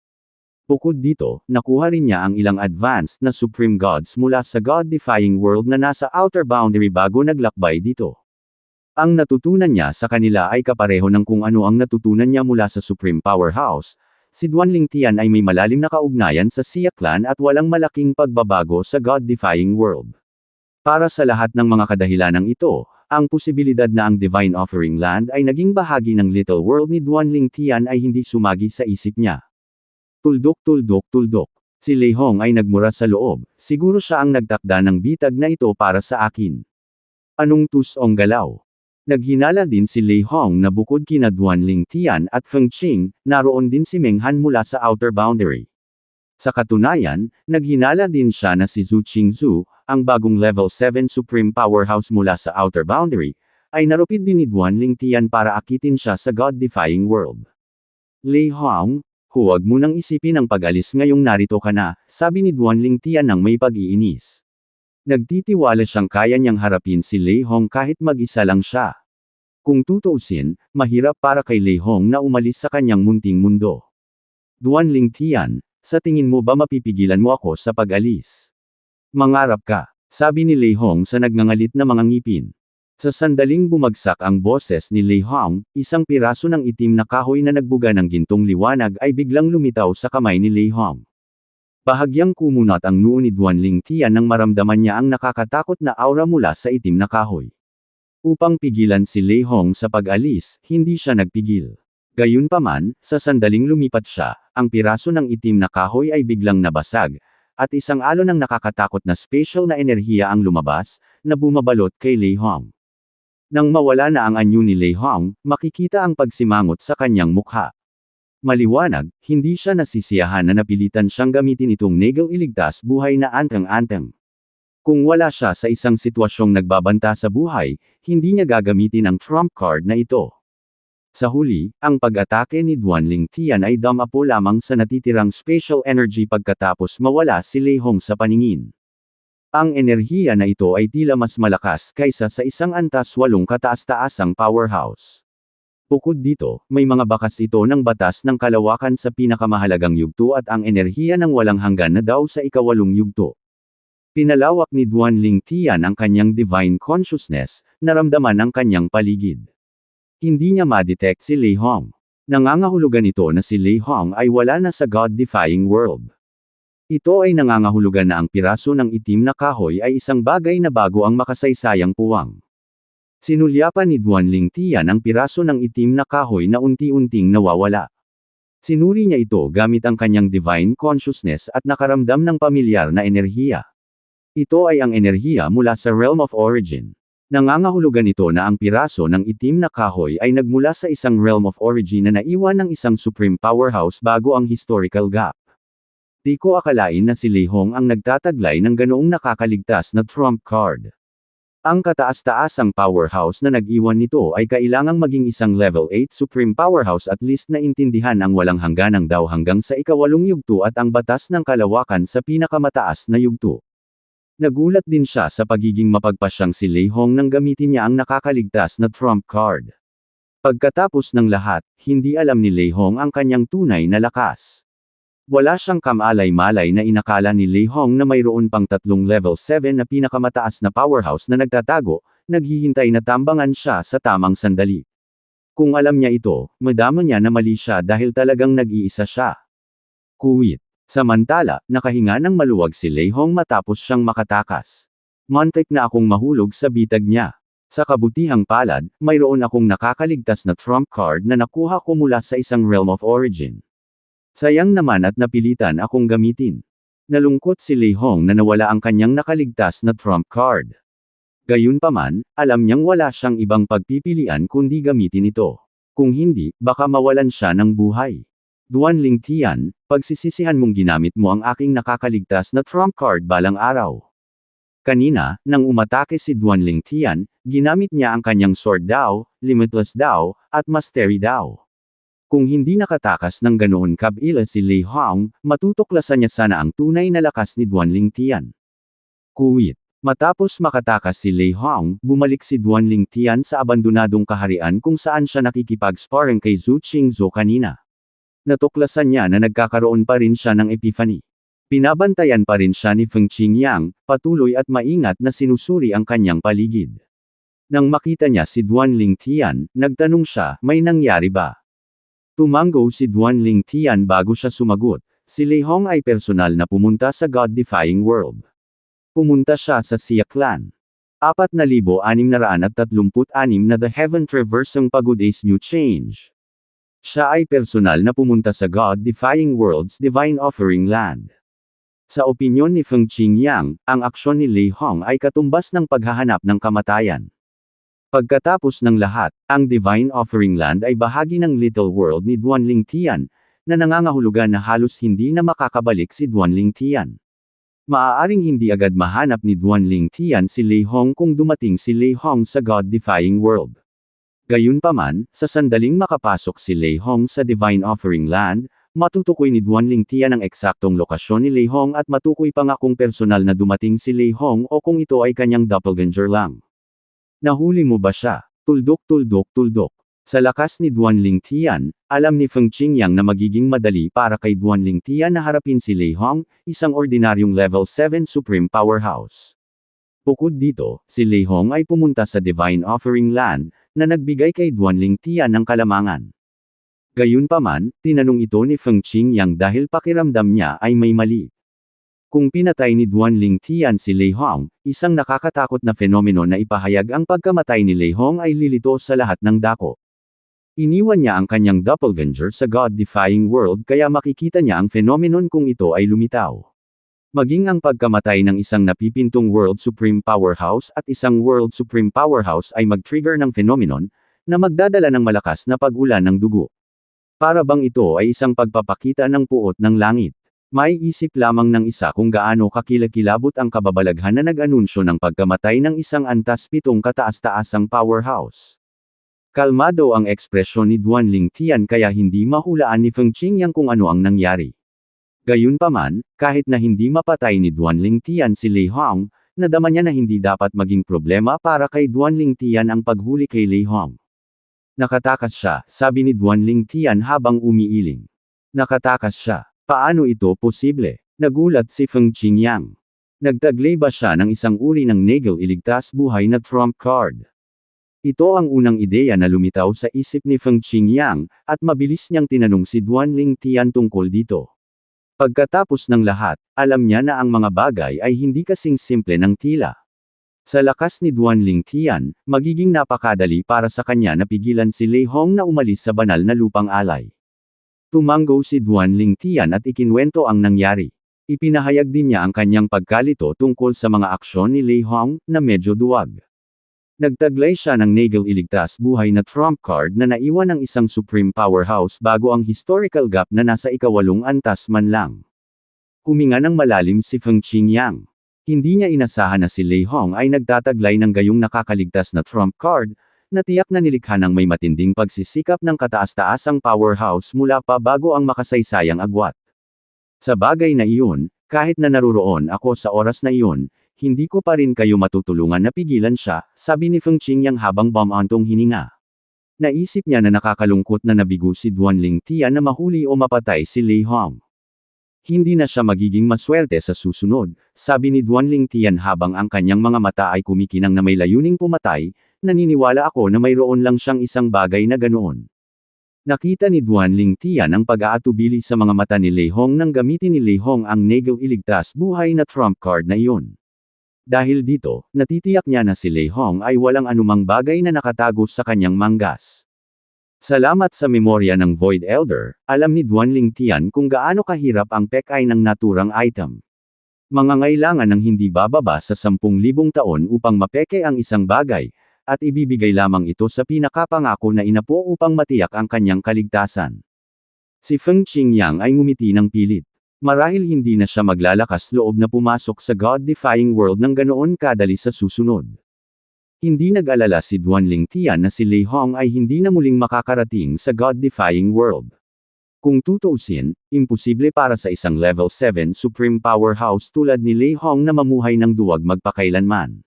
Bukod dito, nakuha rin niya ang ilang advanced na Supreme Gods mula sa God-defying world na nasa outer boundary bago naglakbay dito. Ang natutunan niya sa kanila ay kapareho ng kung ano ang natutunan niya mula sa Supreme Powerhouse. Si Duan Ling Tian ay may malalim na kaugnayan sa Xia Clan at walang malaking pagbabago sa God-defying world. Para sa lahat ng mga kadahilanang ito, ang posibilidad na ang Divine Offering Land ay naging bahagi ng Little World ni Duan Ling Tian ay hindi sumagi sa isip niya. Tuldok tuldok tuldok. Si Lei Hong ay nagmura sa loob, siguro siya ang nagtakda ng bitag na ito para sa akin. Anong tusong galaw? Naghinala din si Lei Hong na bukod kina Duan Ling Tian at Feng Qing, naroon din si Meng Han mula sa outer boundary. Sa katunayan, naghinala din siya na si Zhu Qingzhou, ang bagong level 7 Supreme Powerhouse mula sa outer boundary, ay narupid din ni Duan Ling Tian para akitin siya sa God-defying world. Lei Hong, huwag mo nang isipin ang pag-alis ngayong narito ka na, sabi ni Duan Ling Tian nang may pag-iinis. Nagtitiwala siyang kaya niyang harapin si Lei Hong kahit mag-isa lang siya. Kung tutuusin, mahirap para kay Lei Hong na umalis sa kanyang munting mundo. Duan Ling Tian, sa tingin mo ba mapipigilan mo ako sa pag-alis? Mangarap ka, sabi ni Lei Hong sa nagngangalit na mga ngipin. Sa sandaling bumagsak ang boses ni Lei Hong, isang piraso ng itim na kahoy na nagbuga ng gintong liwanag ay biglang lumitaw sa kamay ni Lei Hong. Bahagyang kumunat ang noo ni Duan Ling Tian nang maramdaman niya ang nakakatakot na aura mula sa itim na kahoy. Upang pigilan si Lei Hong sa pag-alis, hindi siya nagpigil. Gayunpaman, sa sandaling lumipat siya, ang piraso ng itim na kahoy ay biglang nabasag, at isang alon ng nakakatakot na special na enerhiya ang lumabas, na bumabalot kay Lei Hong. Nang mawala na ang anyo ni Lei Hong, makikita ang pagsimangot sa kanyang mukha. Maliwanag, hindi siya nasisiyahan na napilitan siyang gamitin itong Nagel iligtas buhay na anteng-anteng. Kung wala siya sa isang sitwasyong nagbabanta sa buhay, hindi niya gagamitin ang trump card na ito. Sa huli, ang pag-atake ni Duanling Tian ay damapo lamang sa natitirang spatial energy pagkatapos mawala si Lei Hong sa paningin. Ang enerhiya na ito ay tila mas malakas kaysa sa isang antas 8 kataas-taasang powerhouse. Bukod dito, may mga bakas ito ng batas ng kalawakan sa pinakamahalagang yugto at ang enerhiya ng walang hanggan na daw sa ika-8 yugto. Pinalawak ni Duanling Tian ang kanyang divine consciousness, naramdaman ang kanyang paligid. Hindi niya ma-detect si Lei Hong. Nangangahulugan ito na si Lei Hong ay wala na sa God-defying world. Ito ay nangangahulugan na ang piraso ng itim na kahoy ay isang bagay na bago ang makasaysayang puwang. Sinulyapan ni Duanling Tian ang piraso ng itim na kahoy na unti-unting nawawala. Sinuri niya ito gamit ang kanyang divine consciousness at nakaramdam ng pamilyar na enerhiya. Ito ay ang enerhiya mula sa realm of origin. Nangangahulugan ito na ang piraso ng itim na kahoy ay nagmula sa isang realm of origin na naiwan ng isang supreme powerhouse bago ang historical gap. Di ko akalain na si Lei Hong ang nagtataglay ng ganoong nakakaligtas na trump card. Ang kataas-taasang powerhouse na nag-iwan nito ay kailangang maging isang level 8 supreme powerhouse at least na intindihan ang walang hangganang daw hanggang sa ika-8 yugto at ang batas ng kalawakan sa pinakamataas na yugto. Nagulat din siya sa pagiging mapagpasyang si Lei Hong nang gamitin niya ang nakakaligtas na trump card. Pagkatapos ng lahat, hindi alam ni Lei Hong ang kanyang tunay na lakas. Wala siyang kamalay-malay na inakala ni Lei Hong na mayroon pang 3 level 7 na pinakamataas na powerhouse na nagtatago, naghihintay na tambangan siya sa tamang sandali. Kung alam niya ito, madama niya na mali siya dahil talagang nag-iisa siya. Kuwit. Samantala, nakahinga ng maluwag si Lei Hong matapos siyang makatakas. Muntik na akong mahulog sa bitag niya. Sa kabutihang palad, mayroon akong nakakaligtas na trump card na nakuha ko mula sa isang realm of origin. Sayang naman at napilitan akong gamitin. Nalungkot si Lei Hong na nawala ang kanyang nakaligtas na trump card. Gayunpaman, alam niyang wala siyang ibang pagpipilian kundi gamitin ito. Kung hindi, baka mawalan siya ng buhay. Duanling Tian, pagsisisihan mong ginamit mo ang aking nakakaligtas na trump card balang araw. Kanina, nang umatake si Duanling Tian, ginamit niya ang kanyang sword Dao, Limitless Dao, at Mastery Dao. Kung hindi nakatakas ng ganoon kabila si Lei Hong, matutuklasan niya sana ang tunay na lakas ni Duanling Tian. Kuwit. Matapos makatakas si Lei Hong, bumalik si Duanling Tian sa abandonadong kaharian kung saan siya nakikipag-sparring kay Zhu Qingzhou kanina. Natuklasan niya na nagkakaroon pa rin siya ng epiphany. Binabantayan pa rin siya ni Feng Qingyang, patuloy at maingat na sinusuri ang kanyang paligid. Nang makita niya si Duanling Tian, nagtanong siya, may nangyari ba? Tumango si Duanling Tian bago siya sumagot. Si Lei Hong ay personal na pumunta sa God-defying world. Pumunta siya sa Xia Clan. 4,636 na The Heaven Traversang Pagod Ace New Change. Siya ay personal na pumunta sa God-defying world's divine offering land. Sa opinyon ni Feng Qingyang, ang aksyon ni Lei Hong ay katumbas ng paghahanap ng kamatayan. Pagkatapos ng lahat, ang divine offering land ay bahagi ng little world ni Duanling Tian, na nangangahulugan na halos hindi na makakabalik si Duanling Tian. Maaaring hindi agad mahanap ni Duanling Tian si Lei Hong kung dumating si Lei Hong sa God-defying world. Gayunpaman, sa sandaling makapasok si Lei Hong sa Divine Offering Land, matutukoy ni Duanling Tian ang eksaktong lokasyon ni Lei Hong at matukoy pa nga kung personal na dumating si Lei Hong o kung ito ay kanyang doppelganger lang. Nahuli mo ba siya? Tuldok tuldok tuldok. Sa lakas ni Duanling Tian, alam ni Feng Qingyang na magiging madali para kay Duanling Tian na harapin si Lei Hong, isang ordinaryong level 7 supreme powerhouse. Bukod dito, si Lei Hong ay pumunta sa Divine Offering Land, na nagbigay kay Duanling Tian ng kalamangan. Gayunpaman, tinanong ito ni Feng Qingyang dahil pakiramdam niya ay may mali. Kung pinatay ni Duanling Tian si Lei Hong, isang nakakatakot na fenomeno na ipahayag ang pagkamatay ni Lei Hong ay lilito sa lahat ng dako. Iniwan niya ang kanyang doppelganger sa God-defying world kaya makikita niya ang phenomenon kung ito ay lumitaw. Maging ang pagkamatay ng isang napipintong World Supreme Powerhouse at isang World Supreme Powerhouse ay mag-trigger ng phenomenon, na magdadala ng malakas na pag-ulan ng dugo. Para bang ito ay isang pagpapakita ng puot ng langit. May isip lamang ng isa kung gaano kakilakilabot ang kababalaghan na nag-anunsyo ng pagkamatay ng isang antas 7 kataas-taasang powerhouse. Kalmado ang ekspresyon ni Duanling Tian kaya hindi mahulaan ni Feng Qingyang kung ano ang nangyari. Gayunpaman, kahit na hindi mapatay ni Duanling Tian si Lei Hong, nadama niya na hindi dapat maging problema para kay Duanling Tian ang paghuli kay Lei Hong. Nakatakas siya, sabi ni Duanling Tian habang umiiling. Nakatakas siya. Paano ito posible? Nagulat si Feng Qingyang. Nagtaglay ba siya ng isang uri ng Nagel iligtas buhay na trump card? Ito ang unang ideya na lumitaw sa isip ni Feng Qingyang, at mabilis niyang tinanong si Duanling Tian tungkol dito. Pagkatapos ng lahat, alam niya na ang mga bagay ay hindi kasing simple ng tila. Sa lakas ni Duanling Tian, magiging napakadali para sa kanya na pigilan si Lei Hong na umalis sa banal na lupang alay. Tumanggo si Duanling Tian at ikinwento ang nangyari. Ipinahayag din niya ang kanyang pagkalito tungkol sa mga aksyon ni Lei Hong, na medyo duwag. Nagtaglay siya ng Nagel iligtas buhay na trump card na naiwan ng isang supreme powerhouse bago ang historical gap na nasa ika-8 antas man lang. Huminga ng malalim si Feng Qingyang. Hindi niya inasahan na si Lei Hong ay nagtataglay ng gayong nakakaligtas na trump card, na tiyak na nilikha ng may matinding pagsisikap ng kataas-taasang powerhouse mula pa bago ang makasaysayang agwat. Sa bagay na iyon, kahit na naruroon ako sa oras na iyon, hindi ko pa rin kayo matutulungan na pigilan siya, sabi ni Feng Qingyang habang bumantong hininga. Naisip niya na nakakalungkot na nabigo si Duanling Tian na mahuli o mapatay si Lei Hong. Hindi na siya magiging maswerte sa susunod, sabi ni Duanling Tian habang ang kanyang mga mata ay kumikinang na may layuning pumatay, naniniwala ako na mayroon lang siyang isang bagay na ganoon. Nakita ni Duanling Tian ang pag-aatubili sa mga mata ni Lei Hong nang gamitin ni Lei Hong ang Nagel iligtas buhay na trump card na iyon. Dahil dito, natitiyak niya na si Lei Hong ay walang anumang bagay na nakatago sa kanyang manggas. Salamat sa memorya ng Void Elder, alam ni Duanling Tian kung gaano kahirap ang pekay ng naturang item. Mangangailangan ng hindi bababa sa 10,000 taon upang mapeke ang isang bagay, at ibibigay lamang ito sa pinakapangako na inapo upang matiyak ang kanyang kaligtasan. Si Feng Qingyang ay ngumiti ng pilit. Marahil hindi na siya maglalakas loob na pumasok sa God-defying world ng ganoon kadali sa susunod. Hindi nag-alala si Duanling Tian na si Lei Hong ay hindi na muling makakarating sa God-defying world. Kung tutuusin, imposible para sa isang level 7 supreme powerhouse tulad ni Lei Hong na mamuhay ng duwag magpakailanman.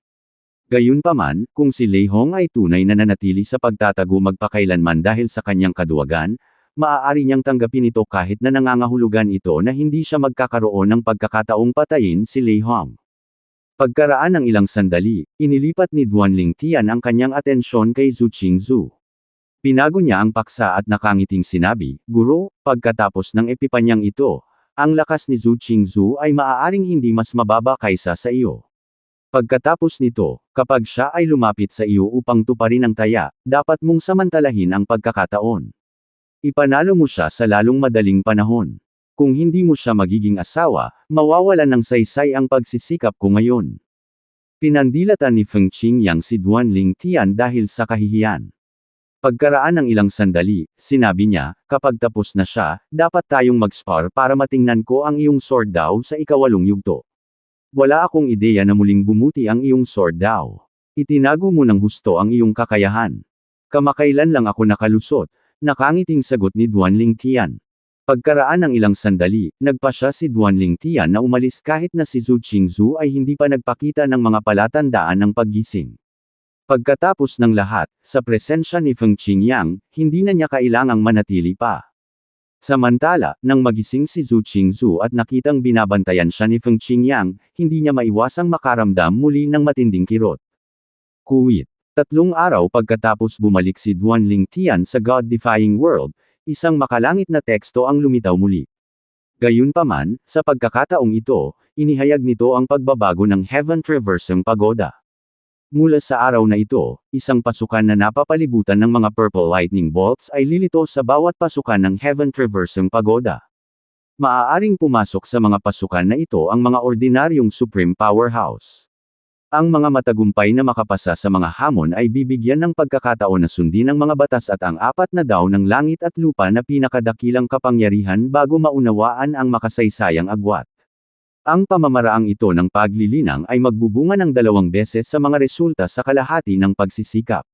Gayunpaman, kung si Lei Hong ay tunay na nanatili sa pagtatago magpakailanman dahil sa kanyang kaduwagan, maaari niyang tanggapin ito kahit na nangangahulugan ito na hindi siya magkakaroon ng pagkakataong patayin si Lei Hong. Pagkaraan ng ilang sandali, inilipat ni Duanling Tian ang kanyang atensyon kay Zhu Qingzu. Pinago niya ang paksa at nakangiting sinabi, "Guro, pagkatapos ng epipanyang ito, ang lakas ni Zhu Qingzu ay maaaring hindi mas mababa kaysa sa iyo. Pagkatapos nito, kapag siya ay lumapit sa iyo upang tuparin ang taya, dapat mong samantalahin ang pagkakataon. Ipanalo mo siya sa lalong madaling panahon. Kung hindi mo siya magiging asawa, mawawalan ng saysay ang pagsisikap ko ngayon." Pinandilatan ni Feng Qingyang si Duanling Tian dahil sa kahihiyan. Pagkaraan ng ilang sandali, sinabi niya, "Kapag tapos na siya, dapat tayong mag-spar para matingnan ko ang iyong sword daw sa ika-8 yugto. Wala akong ideya na muling bumuti ang iyong sword daw. Itinago mo ng husto ang iyong kakayahan." "Kamakailan lang ako nakalusot," nakangiting sagot ni Duanling Tian. Pagkaraan ng ilang sandali, nagpasya si Duanling Tian na umalis kahit na si Zhu Qingzu ay hindi pa nagpakita ng mga palatandaan ng paggising. Pagkatapos ng lahat, sa presensya ni Feng Qingyang, hindi na niya kailangang manatili pa. Samantala, nang magising si Zhu Qingzu at nakitang binabantayan siya ni Feng Qingyang, hindi niya maiwasang makaramdam muli ng matinding kirot. Kuwit. 3 araw pagkatapos bumalik si Duanling Tian sa God-defying world, isang makalangit na teksto ang lumitaw muli. Gayunpaman, sa pagkakataong ito, inihayag nito ang pagbabago ng Heaven Traversang Pagoda. Mula sa araw na ito, isang pasukan na napapalibutan ng mga purple lightning bolts ay lilito sa bawat pasukan ng Heaven Traversang Pagoda. Maaaring pumasok sa mga pasukan na ito ang mga ordinaryong supreme powerhouse. Ang mga matagumpay na makapasa sa mga hamon ay bibigyan ng pagkakataon na sundin ang mga batas at ang 4 na daw ng langit at lupa na pinakadakilang kapangyarihan bago maunawaan ang makasaysayang agwat. Ang pamamaraang ito ng paglilinang ay magbubunga ng 2 beses sa mga resulta sa kalahati ng pagsisikap.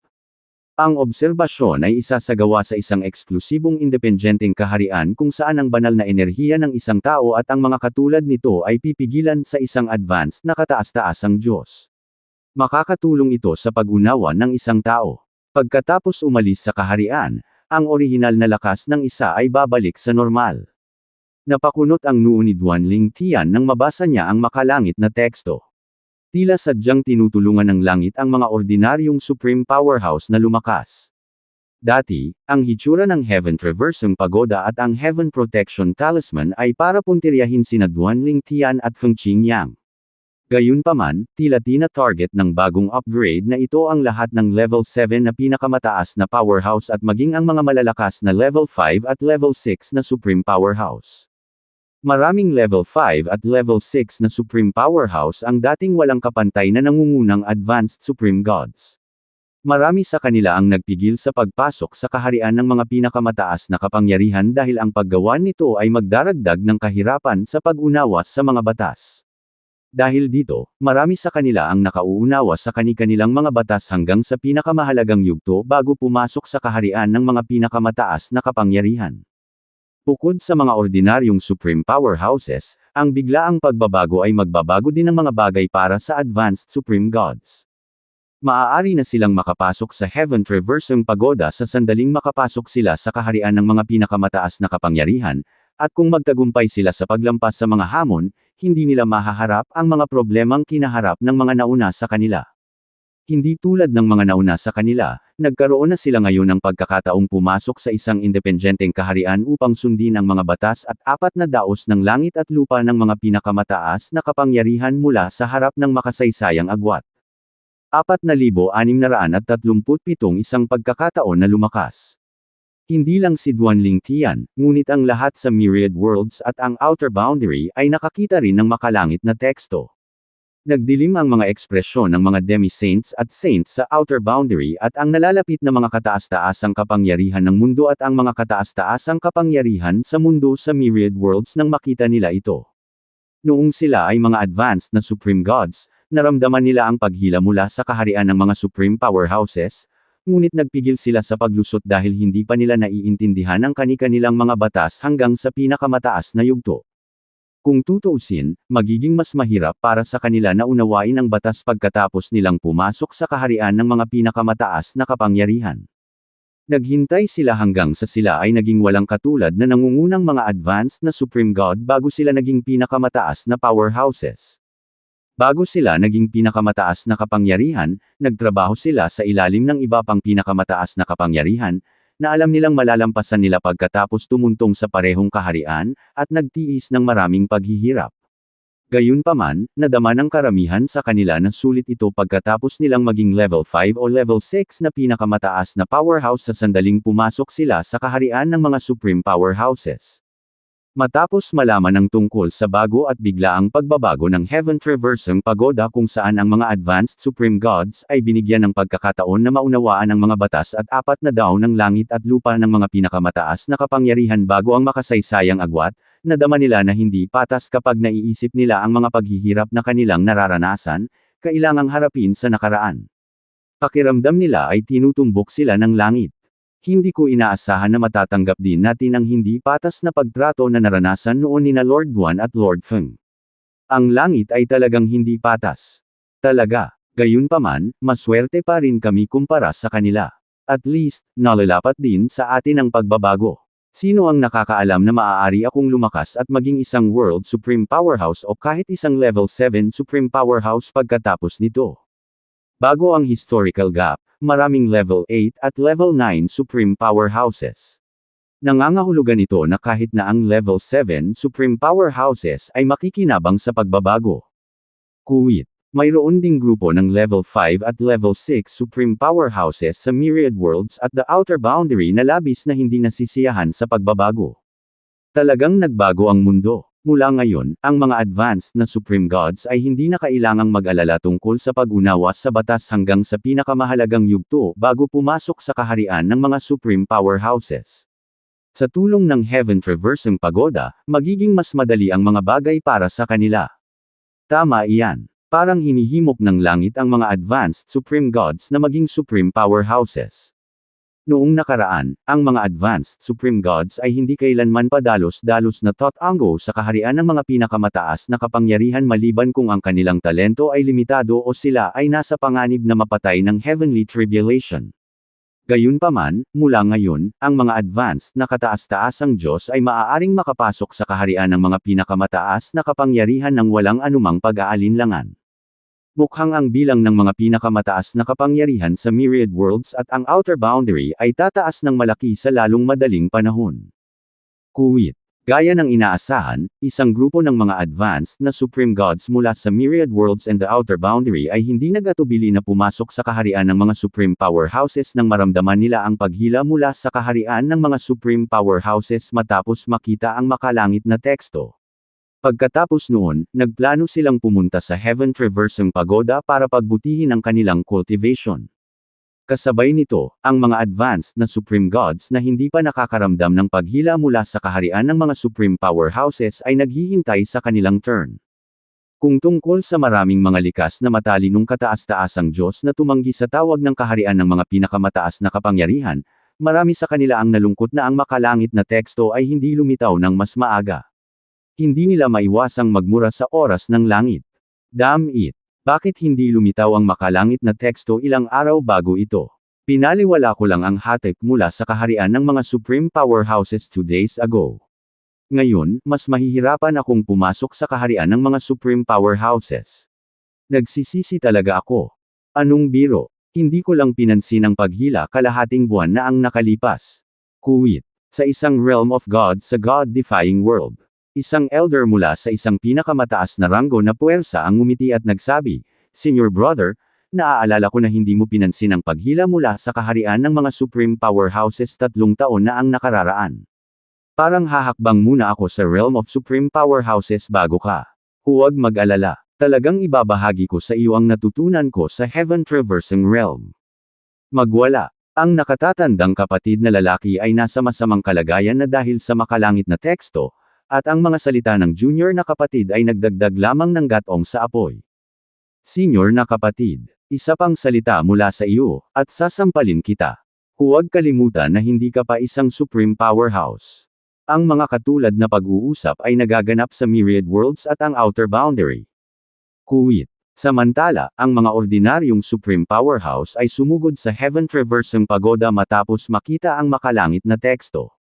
Ang obserbasyon ay isasagawa sa isang eksklusibong independenteng kaharian kung saan ang banal na enerhiya ng isang tao at ang mga katulad nito ay pipigilan sa isang advanced na kataas-taasang Diyos. Makakatulong ito sa pag-unawa ng isang tao. Pagkatapos umalis sa kaharian, ang orihinal na lakas ng isa ay babalik sa normal. Napakunot ang noo ni Duanling Tian nang mabasa niya ang makalangit na teksto. Tila sadyang tinutulungan ng langit ang mga ordinaryong supreme powerhouse na lumakas. Dati, ang hitsura ng Heaven Traversing Pagoda at ang Heaven Protection Talisman ay para puntiryahin sina Duanling Tian at Feng Qingyang. Gayunpaman, tila tina-target ng bagong upgrade na ito ang lahat ng level 7 na pinakamataas na powerhouse at maging ang mga malalakas na level 5 at level 6 na supreme powerhouse. Maraming level 5 at level 6 na supreme powerhouse ang dating walang kapantay na nangungunang advanced supreme gods. Marami sa kanila ang nagpigil sa pagpasok sa kaharian ng mga pinakamataas na kapangyarihan dahil ang paggawa nito ay magdaragdag ng kahirapan sa pag-unawa sa mga batas. Dahil dito, marami sa kanila ang nakauunawa sa kani-kanilang mga batas hanggang sa pinakamahalagang yugto bago pumasok sa kaharian ng mga pinakamataas na kapangyarihan. Bukod sa mga ordinaryong supreme powerhouses, ang biglaang pagbabago ay magbabago din ng mga bagay para sa advanced supreme gods. Maaari na silang makapasok sa Heaven Traversing Pagoda sa sandaling makapasok sila sa kaharian ng mga pinakamataas na kapangyarihan, at kung magtagumpay sila sa paglampas sa mga hamon, hindi nila mahaharap ang mga problemang kinaharap ng mga nauna sa kanila. Hindi tulad ng mga nauna sa kanila, nagkaroon na sila ngayon ng pagkakataong pumasok sa isang independenteng kaharian upang sundin ang mga batas at apat na daos ng langit at lupa ng mga pinakamataas na kapangyarihan mula sa harap ng makasaysayang agwat. 4,637 isang pagkakataon na lumakas. Hindi lang si Duanling Tian, ngunit ang lahat sa Myriad Worlds at ang Outer Boundary ay nakakita rin ng makalangit na teksto. Nagdilim ang mga ekspresyon ng mga demi-saints at saints sa Outer Boundary at ang nalalapit na mga kataas-taasang kapangyarihan ng mundo at ang mga kataas-taasang kapangyarihan sa mundo sa Myriad Worlds nang makita nila ito. Noong sila ay mga advanced na supreme gods, naramdaman nila ang paghila mula sa kaharian ng mga supreme powerhouses, ngunit nagpigil sila sa paglusot dahil hindi pa nila naiintindihan ang kani-kanilang mga batas hanggang sa pinakamataas na yugto. Kung tutuusin, magiging mas mahirap para sa kanila na unawain ang batas pagkatapos nilang pumasok sa kaharian ng mga pinakamataas na kapangyarihan. Naghintay sila hanggang sa sila ay naging walang katulad na nangungunang mga advanced na supreme god bago sila naging pinakamataas na powerhouses. Bago sila naging pinakamataas na kapangyarihan, nagtrabaho sila sa ilalim ng iba pang pinakamataas na kapangyarihan, na alam nilang malalampasan nila pagkatapos tumuntong sa parehong kaharian, at nagtiis ng maraming paghihirap. Gayunpaman, nadama ng karamihan sa kanila na sulit ito pagkatapos nilang maging level 5 o level 6 na pinakamataas na powerhouse sa sandaling pumasok sila sa kaharian ng mga supreme powerhouses. Matapos malaman ang tungkol sa bago at biglaang pagbabago ng Heaven Traversing Pagoda kung saan ang mga advanced supreme gods ay binigyan ng pagkakataon na maunawaan ang mga batas at apat na daw ng langit at lupa ng mga pinakamataas na kapangyarihan bago ang makasaysayang agwat, nadama nila na hindi patas kapag naiisip nila ang mga paghihirap na kanilang nararanasan, kailangang harapin sa nakaraan. Pakiramdam nila ay tinutumbok sila ng langit. Hindi ko inaasahan na matatanggap din natin ang hindi patas na pagtrato na naranasan noon ni na Lord Guan at Lord Feng. Ang langit ay talagang hindi patas. Talaga. Gayunpaman, maswerte pa rin kami kumpara sa kanila. At least, nalalapat din sa atin ang pagbabago. Sino ang nakakaalam na maaari akong lumakas at maging isang World Supreme Powerhouse o kahit isang Level 7 Supreme Powerhouse pagkatapos nito? Bago ang historical gap, maraming Level 8 at Level 9 Supreme Powerhouses. Nangangahulugan ito na kahit na ang Level 7 Supreme Powerhouses ay makikinabang sa pagbabago. Kuwit. Mayroon ding grupo ng Level 5 at Level 6 Supreme Powerhouses sa Myriad Worlds at the Outer Boundary na labis na hindi nasisiyahan sa pagbabago. Talagang nagbago ang mundo. Mula ngayon, ang mga advanced na Supreme Gods ay hindi na kailangang mag-alala tungkol sa pag-unawa sa batas hanggang sa pinakamahalagang yugto bago pumasok sa kaharian ng mga Supreme Powerhouses. Sa tulong ng Heaven Traversing Pagoda, magiging mas madali ang mga bagay para sa kanila. Tama iyan. Parang hinihimok ng langit ang mga advanced Supreme Gods na maging Supreme Powerhouses. Noong nakaraan, ang mga advanced supreme gods ay hindi kailanman padalos-dalos na tatango sa kaharian ng mga pinakamataas na kapangyarihan maliban kung ang kanilang talento ay limitado o sila ay nasa panganib na mapatay ng heavenly tribulation. Gayunpaman, mula ngayon, ang mga advanced na kataas-taasang Diyos ay maaaring makapasok sa kaharian ng mga pinakamataas na kapangyarihan ng walang anumang pag-aalinlangan. Mukhang ang bilang ng mga pinakamataas na kapangyarihan sa myriad worlds at ang outer boundary ay tataas ng malaki sa lalong madaling panahon. Kuwit. Gaya ng inaasahan, isang grupo ng mga advanced na supreme gods mula sa myriad worlds and the outer boundary ay hindi nag-atubili na pumasok sa kaharian ng mga supreme powerhouses nang maramdaman nila ang paghila mula sa kaharian ng mga supreme powerhouses matapos makita ang makalangit na teksto. Pagkatapos noon, nagplano silang pumunta sa Heaven Traversing Pagoda para pagbutihin ang kanilang cultivation. Kasabay nito, ang mga advanced na supreme gods na hindi pa nakakaramdam ng paghila mula sa kaharian ng mga supreme powerhouses ay naghihintay sa kanilang turn. Kung tungkol sa maraming mga likas na matalinong kataas-taasang Diyos na tumanggi sa tawag ng kaharian ng mga pinakamataas na kapangyarihan, marami sa kanila ang nalungkot na ang makalangit na teksto ay hindi lumitaw ng mas maaga. Hindi nila maiwasang magmura sa oras ng langit. Damn it! Bakit hindi lumitaw ang makalangit na teksto ilang araw bago ito? Pinaliwala ko lang ang hatip mula sa kaharian ng mga supreme powerhouses 2 days ago. Ngayon, mas mahihirapan akong pumasok sa kaharian ng mga supreme powerhouses. Nagsisisi talaga ako. Anong biro? Hindi ko lang pinansin ang paghila kalahating buwan na ang nakalipas. Kuwit. Sa isang realm of God sa God-defying world. Isang elder mula sa isang pinakamataas na ranggo na puwersa ang ngumiti at nagsabi, "Senior brother, naaalala ko na hindi mo pinansin ang paghila mula sa kaharian ng mga supreme powerhouses 3 taon na ang nakararaan. Parang hahakbang muna ako sa realm of supreme powerhouses bago ka. Huwag mag-alala. Talagang ibabahagi ko sa iyo ang natutunan ko sa Heaven Traversing Realm. Magwala. Ang nakatatandang kapatid na lalaki ay nasa masamang kalagayan na dahil sa makalangit na teksto, at ang mga salita ng junior na kapatid ay nagdagdag lamang ng gatong sa apoy. Senior na kapatid, isa pang salita mula sa iyo, at sasampalin kita. Huwag kalimutan na hindi ka pa isang supreme powerhouse. Ang mga katulad na pag-uusap ay nagaganap sa myriad worlds at ang outer boundary. Kuwit. Samantala, ang mga ordinaryong supreme powerhouse ay sumugod sa Heaven Traversing Pagoda matapos makita ang makalangit na teksto.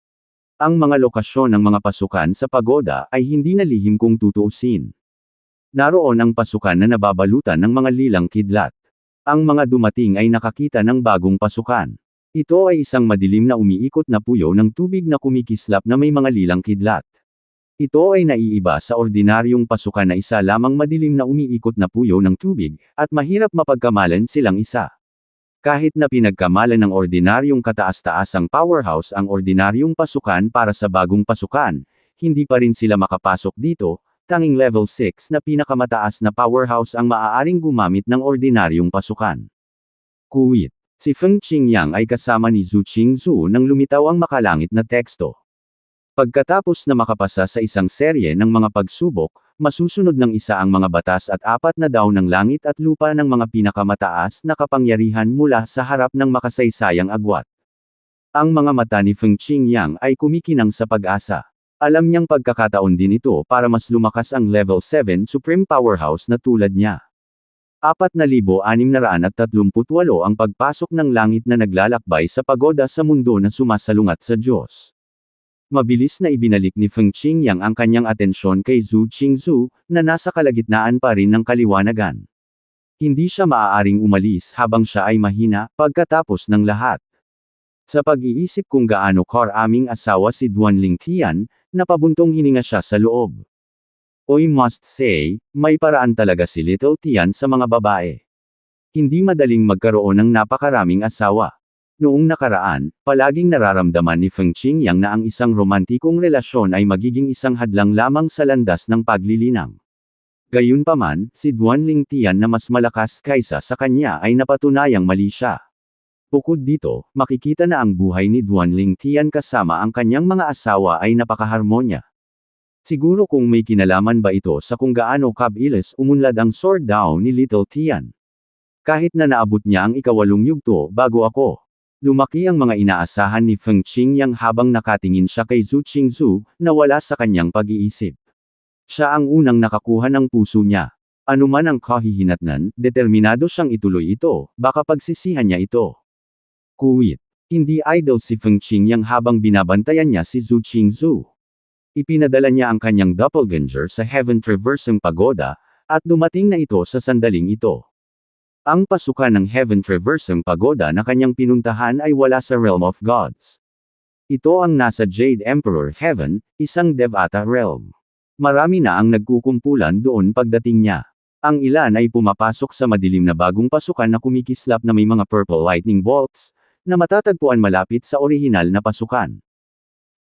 Ang mga lokasyon ng mga pasukan sa pagoda ay hindi nalihim kung tutuusin. Naroon ang pasukan na nababalutan ng mga lilang kidlat. Ang mga dumating ay nakakita ng bagong pasukan. Ito ay isang madilim na umiikot na puyo ng tubig na kumikislap na may mga lilang kidlat. Ito ay naiiba sa ordinaryong pasukan na isa lamang madilim na umiikot na puyo ng tubig, at mahirap mapagkamalan silang isa. Kahit na pinagkamalan ng ordinaryong kataas-taasang powerhouse ang ordinaryong pasukan para sa bagong pasukan, hindi pa rin sila makapasok dito, tanging level 6 na pinakamataas na powerhouse ang maaaring gumamit ng ordinaryong pasukan. Kuwit. Si Feng Qingyang ay kasama ni Zhu Qingzu nang lumitaw ang makalangit na teksto. Pagkatapos na makapasa sa isang serye ng mga pagsubok, masusunod ng isa ang mga batas at 4 na daw ng langit at lupa ng mga pinakamataas na kapangyarihan mula sa harap ng makasaysayang agwat. Ang mga mata ni Feng Qingyang ay kumikinang sa pag-asa. Alam niyang pagkakataon din ito para mas lumakas ang level 7 supreme powerhouse na tulad niya. 4,638 ang pagpasok ng langit na naglalakbay sa pagoda sa mundo na sumasalungat sa Diyos. Mabilis na ibinalik ni Feng Qingyang ang kanyang atensyon kay Zhu Qingzu, na nasa kalagitnaan pa rin ng kaliwanagan. Hindi siya maaaring umalis habang siya ay mahina, pagkatapos ng lahat. Sa pag-iisip kung gaano karaming asawa si Duanling Tian, napabuntong hininga siya sa loob. I must say, may paraan talaga si Little Tian sa mga babae. Hindi madaling magkaroon ng napakaraming asawa. Noong nakaraan, palaging nararamdaman ni Feng Qingyang na ang isang romantikong relasyon ay magiging isang hadlang lamang sa landas ng paglilinang. Gayunpaman, si Duanling Tian na mas malakas kaysa sa kanya ay napatunayang mali siya. Bukod dito, makikita na ang buhay ni Duanling Tian kasama ang kanyang mga asawa ay napakaharmonya. Siguro kung may kinalaman ba ito sa kung gaano kabilis umunlad ang sword down ni Little Tian. Kahit na naabot niya ang 8 yugto bago ako. Lumaki ang mga inaasahan ni Feng Qingyang habang nakatingin siya kay Zhu Qingzu, na wala sa kanyang pag-iisip. Siya ang unang nakakuha ng puso niya. Anuman ang kahihinatnan, determinado siyang ituloy ito, baka pagsisihan niya ito. Kuwit. Hindi idle si Feng Qingyang habang binabantayan niya si Zhu Qingzu. Ipinadala niya ang kanyang doppelganger sa Heaven Traversing Pagoda, at dumating na ito sa sandaling ito. Ang pasukan ng Heaven Traversing Pagoda na kanyang pinuntahan ay wala sa Realm of Gods. Ito ang nasa Jade Emperor Heaven, isang Devata realm. Marami na ang nagkukumpulan doon pagdating niya. Ang ilan ay pumapasok sa madilim na bagong pasukan na kumikislap na may mga purple lightning bolts, na matatagpuan malapit sa orihinal na pasukan.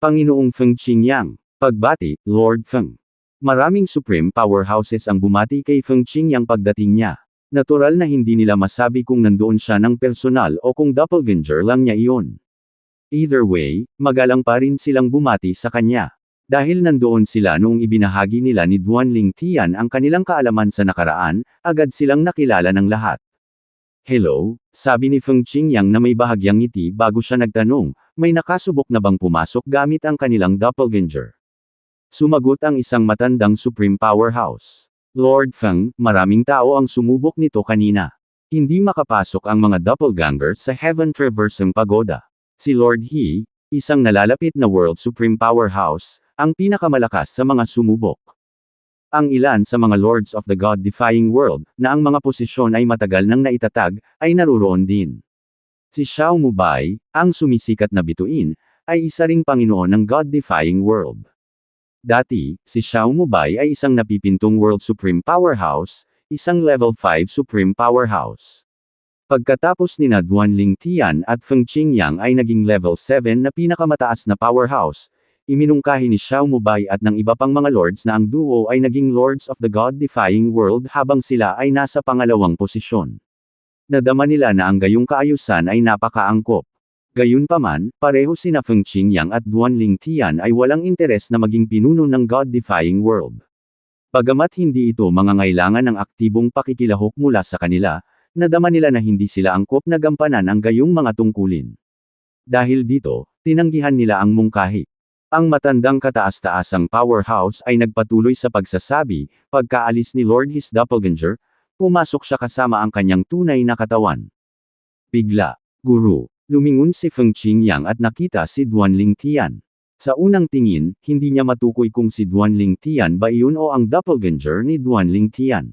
Panginoong Feng Qingyang, pagbati, Lord Feng. Maraming supreme powerhouses ang bumati kay Feng Qingyang pagdating niya. Natural na hindi nila masabi kung nandoon siya ng personal o kung doppelganger lang niya iyon. Either way, magalang pa rin silang bumati sa kanya. Dahil nandoon sila noong ibinahagi nila ni Duanling Tian ang kanilang kaalaman sa nakaraan, agad silang nakilala ng lahat. Hello, sabi ni Feng Qingyang na may bahagyang ngiti bago siya nagtanong, may nakasubok na bang pumasok gamit ang kanilang doppelganger? Sumagot ang isang matandang supreme powerhouse. Lord Feng, maraming tao ang sumubok nito kanina. Hindi makapasok ang mga doppelganger sa Heaven Traversing Pagoda. Si Lord He, isang nalalapit na World Supreme Powerhouse, ang pinakamalakas sa mga sumubok. Ang ilan sa mga Lords of the God-defying world, na ang mga posisyon ay matagal nang naitatag, ay naruroon din. Si Xiao Mubai, ang sumisikat na bituin, ay isa ring Panginoon ng God-defying world. Dati, si Xiao Mubai ay isang napipintong World Supreme Powerhouse, isang Level 5 Supreme Powerhouse. Pagkatapos ni Duanling Tian at Feng Qingyang ay naging Level 7 na pinakamataas na powerhouse, iminungkahi ni Xiao Mubai at ng iba pang mga lords na ang duo ay naging Lords of the God-defying world habang sila ay nasa pangalawang posisyon. Nadama nila na ang gayong kaayusan ay napakaangkop. Gayunpaman, pareho sina Feng Qingyang at Duanling Tian ay walang interes na maging pinuno ng God-defying world. Bagamat hindi ito mangangailangan ng aktibong pakikilahok mula sa kanila, nadama nila na hindi sila angkop na gampanan ang gayong mga tungkulin. Dahil dito, tinanggihan nila ang mungkahi. Ang matandang kataas-taasang powerhouse ay nagpatuloy sa pagsasabi, pagkaalis ni Lord His Doppelganger, pumasok siya kasama ang kanyang tunay na katawan. Bigla, Guru. Lumingon si Feng Qingyang at nakita si Duanling Tian. Sa unang tingin, hindi niya matukoy kung si Duanling Tian ba iyon o ang doppelganger ni Duanling Tian.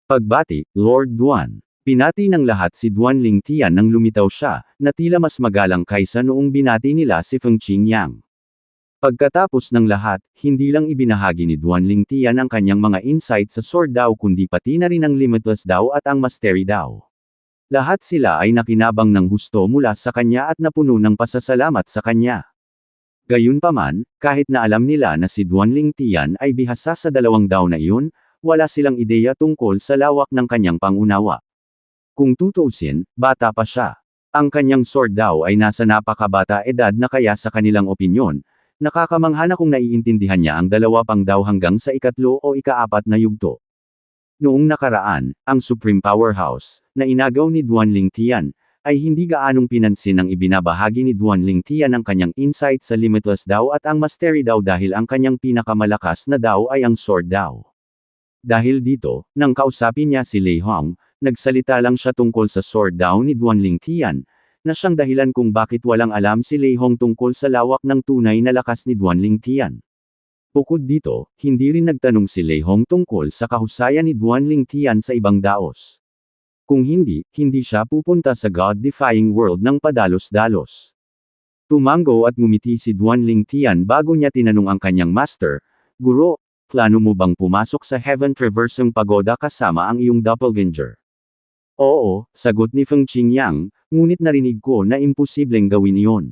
Pagbati, Lord Duan. Pinati ng lahat si Duanling Tian nang lumitaw siya, na tila mas magalang kaysa noong binati nila si Feng Qingyang. Pagkatapos ng lahat, hindi lang ibinahagi ni Duanling Tian ang kanyang mga insight sa Sword Dao kundi pati na rin ang Limitless Dao at ang Mastery Dao. Lahat sila ay nakinabang ng husto mula sa kanya at napuno ng pasasalamat sa kanya. Gayunpaman, kahit na alam nila na si Duanling Tian ay bihasa sa dalawang Dao na iyon, wala silang ideya tungkol sa lawak ng kanyang pangunawa. Kung tutuusin, bata pa siya. Ang kanyang Sword Dao ay nasa napakabata edad na kaya sa kanilang opinyon, nakakamangha na kung naiintindihan niya ang dalawa pang Dao hanggang sa ikatlo o ikaapat na yugto. Noong nakaraan, ang Supreme Powerhouse, na inagaw ni Duanling Tian, ay hindi gaanong pinansin ang ibinabahagi ni Duanling Tian ang kanyang insight sa Limitless Dao at ang Mastery Dao dahil ang kanyang pinakamalakas na Dao ay ang Sword Dao. Dahil dito, nang kausapin niya si Lei Hong, nagsalita lang siya tungkol sa Sword Dao ni Duanling Tian, na siyang dahilan kung bakit walang alam si Lei Hong tungkol sa lawak ng tunay na lakas ni Duanling Tian. Bukod dito, hindi rin nagtanong si Lei Hong tungkol sa kahusayan ni Duanling Tian sa ibang daos. Kung hindi, hindi siya pupunta sa God-defying world ng padalos-dalos. Tumango at ngumiti si Duanling Tian bago niya tinanong ang kanyang master, Guro, plano mo bang pumasok sa Heaven Traversing Pagoda kasama ang iyong doppelganger? Oo, sagot ni Feng Qingyang, ngunit narinig ko na imposibleng gawin iyon.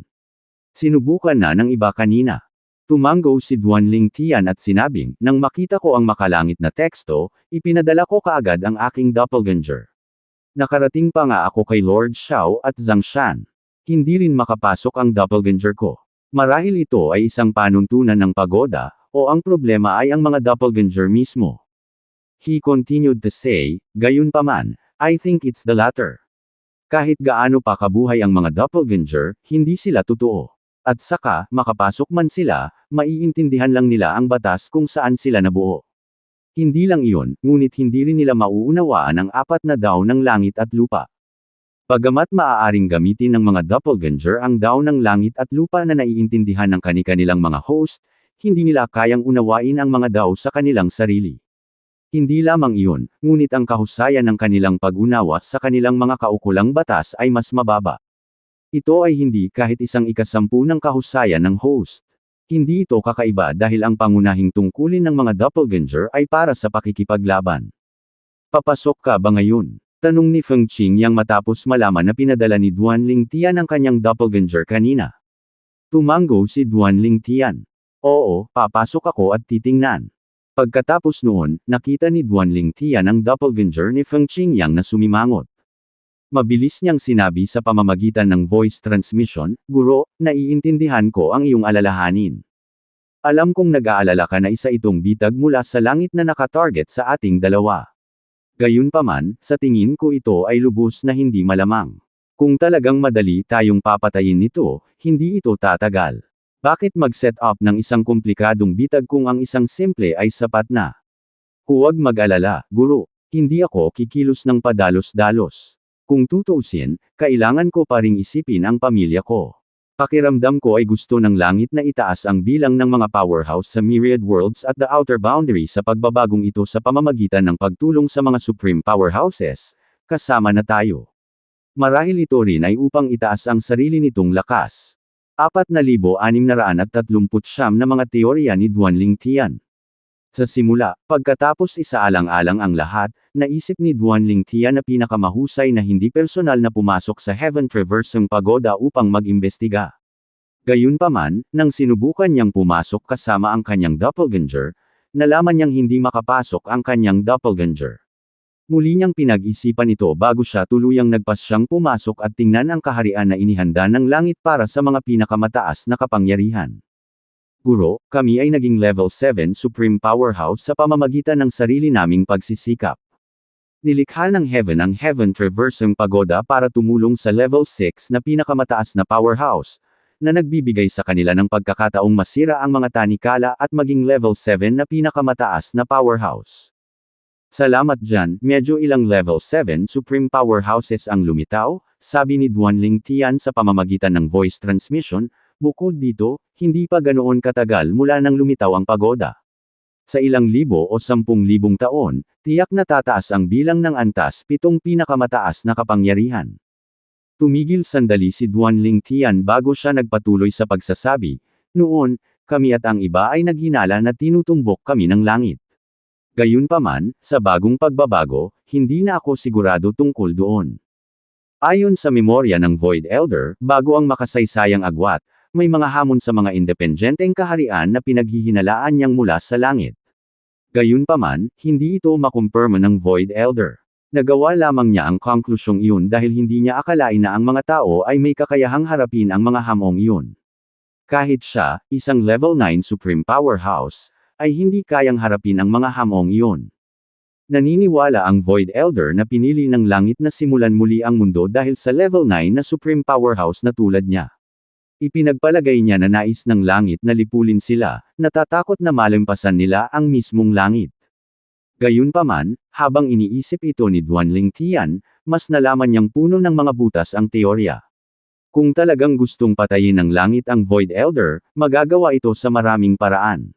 Sinubukan na ng iba kanina. Tumango si Duanling Tian at sinabing, nang makita ko ang makalangit na teksto, ipinadala ko kaagad ang aking doppelganger. Nakarating pa nga ako kay Lord Xiao at Zhang Shan. Hindi rin makapasok ang doppelganger ko. Marahil ito ay isang panuntunan ng pagoda, o ang problema ay ang mga doppelganger mismo. He continued to say, gayunpaman, I think it's the latter. Kahit gaano pa kabuhay ang mga doppelganger, hindi sila totoo. At saka, makapasok man sila, maiintindihan lang nila ang batas kung saan sila nabuo. Hindi lang iyon, ngunit hindi rin nila mauunawaan ang apat na daw ng langit at lupa. Bagamat maaaring gamitin ng mga doppelganger ang daw ng langit at lupa na naiintindihan ng kani-kanilang mga host, hindi nila kayang unawain ang mga daw sa kanilang sarili. Hindi lamang iyon, ngunit ang kahusayan ng kanilang pag-unawa sa kanilang mga kaukulang batas ay mas mababa. Ito ay hindi kahit 1/10 ng kahusayan ng host. Hindi ito kakaiba dahil ang pangunahing tungkulin ng mga doppelganger ay para sa pakikipaglaban. Papasok ka ba ngayon? Tanong ni Feng Qingyang matapos malaman na pinadala ni Duan Lingtian ang kanyang doppelganger kanina. Tumango si Duan Lingtian. Oo, papasok ako at titingnan. Pagkatapos noon, nakita ni Duan Lingtian ang doppelganger ni Feng Qingyang na sumimangot. Mabilis niyang sinabi sa pamamagitan ng voice transmission, "Guro, naiintindihan ko ang iyong alalahanin. Alam kong nag-aalala ka na isa itong bitag mula sa langit na nakatarget sa ating dalawa. Gayunpaman, sa tingin ko ito ay lubos na hindi malamang. Kung talagang madali tayong papatayin nito, hindi ito tatagal. Bakit mag-set up ng isang komplikadong bitag kung ang isang simple ay sapat na? Huwag mag-alala, guro. Hindi ako kikilos ng padalos-dalos. Kung tutuusin, kailangan ko pa ring isipin ang pamilya ko. Pakiramdam ko ay gusto ng langit na itaas ang bilang ng mga powerhouse sa myriad worlds at the outer boundary sa pagbabagong ito sa pamamagitan ng pagtulong sa mga supreme powerhouses, kasama na tayo. Marahil ito rin ay upang itaas ang sarili nitong lakas. 4,639 na mga teorya ni Duan Lingtian. Sa simula, pagkatapos isaalang-alang ang lahat, naisip ni Duan Lingtian na pinakamahusay na hindi personal na pumasok sa Heaven Traversing Pagoda upang mag-imbestiga. Gayunpaman, nang sinubukan niyang pumasok kasama ang kanyang doppelganger, nalaman niyang hindi makapasok ang kanyang doppelganger. Muli niyang pinag-isipan ito bago siya tuluyang nagpasyang pumasok at tingnan ang kaharian na inihanda ng langit para sa mga pinakamataas na kapangyarihan. Guro, kami ay naging level 7 Supreme Powerhouse sa pamamagitan ng sarili naming pagsisikap. Nilikha ng Heaven ang Heaven Traversing Pagoda para tumulong sa level 6 na pinakamataas na powerhouse, na nagbibigay sa kanila ng pagkakataong masira ang mga tanikala at maging level 7 na pinakamataas na powerhouse. Salamat dyan, medyo ilang level 7 Supreme Powerhouses ang lumitaw, sabi ni Duan Lingtian sa pamamagitan ng voice transmission. Bukod dito, hindi pa ganoon katagal mula nang lumitaw ang pagoda. Sa ilang libo o 10,000 taon, tiyak na tataas ang bilang ng antas 7 pinakamataas na kapangyarihan. Tumigil sandali si Duan Lingtian bago siya nagpatuloy sa pagsasabi, "Noon, kami at ang iba ay naghinala na tinutumbok kami ng langit. Gayunpaman, sa bagong pagbabago, hindi na ako sigurado tungkol doon." Ayon sa memorya ng Void Elder, bago ang makasaysayang agwat, may mga hamon sa mga independenteng kaharian na pinaghihinalaan niyang mula sa langit. Gayunpaman, hindi ito makumpirma ng Void Elder. Nagawa lamang niya ang konklusyong iyon dahil hindi niya akalain na ang mga tao ay may kakayahang harapin ang mga hamong iyon. Kahit siya, isang level 9 Supreme Powerhouse, ay hindi kayang harapin ang mga hamong iyon. Naniniwala ang Void Elder na pinili ng langit na simulan muli ang mundo dahil sa level 9 na Supreme Powerhouse na tulad niya. Ipinagpalagay niya na nais ng langit na lipulin sila, natatakot na malampasan nila ang mismong langit. Gayunpaman, habang iniisip ito ni Duan Lingtian, mas nalaman niyang puno ng mga butas ang teorya. Kung talagang gustong patayin ng langit ang Void Elder, magagawa ito sa maraming paraan.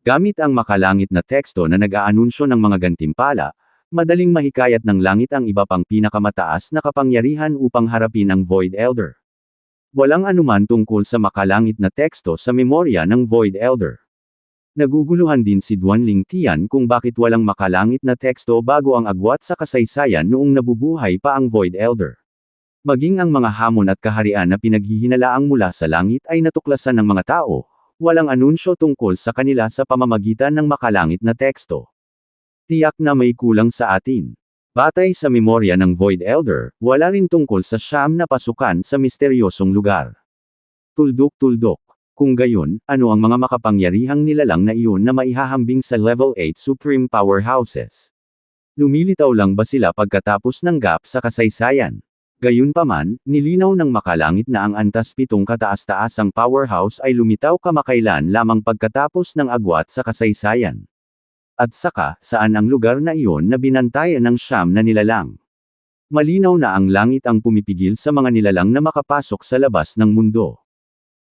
Gamit ang makalangit na teksto na nag-aanunsyo ng mga gantimpala, madaling mahikayat ng langit ang iba pang pinakamataas na kapangyarihan upang harapin ang Void Elder. Walang anuman tungkol sa makalangit na teksto sa memorya ng Void Elder. Naguguluhan din si Duan Lingtian kung bakit walang makalangit na teksto bago ang agwat sa kasaysayan noong nabubuhay pa ang Void Elder. Maging ang mga hamon at kaharian na pinaghihinalaang mula sa langit ay natuklasan ng mga tao, walang anunsyo tungkol sa kanila sa pamamagitan ng makalangit na teksto. Tiyak na may kulang sa atin. Batay sa memorya ng Void Elder, wala rin tungkol sa siyam na pasukan sa misteryosong lugar. Tuldok-tuldok. Kung gayon, ano ang mga makapangyarihang nilalang na iyon na maihahambing sa level 8 Supreme Powerhouses? Lumilitaw lang ba sila pagkatapos ng gap sa kasaysayan? Gayunpaman, nilinaw ng makalangit na ang antas 7 kataas-taasang powerhouse ay lumitaw kamakailan lamang pagkatapos ng agwat sa kasaysayan. At saka, saan ang lugar na iyon na binantayan ng siyam na nilalang? Malinaw na ang langit ang pumipigil sa mga nilalang na makapasok sa labas ng mundo.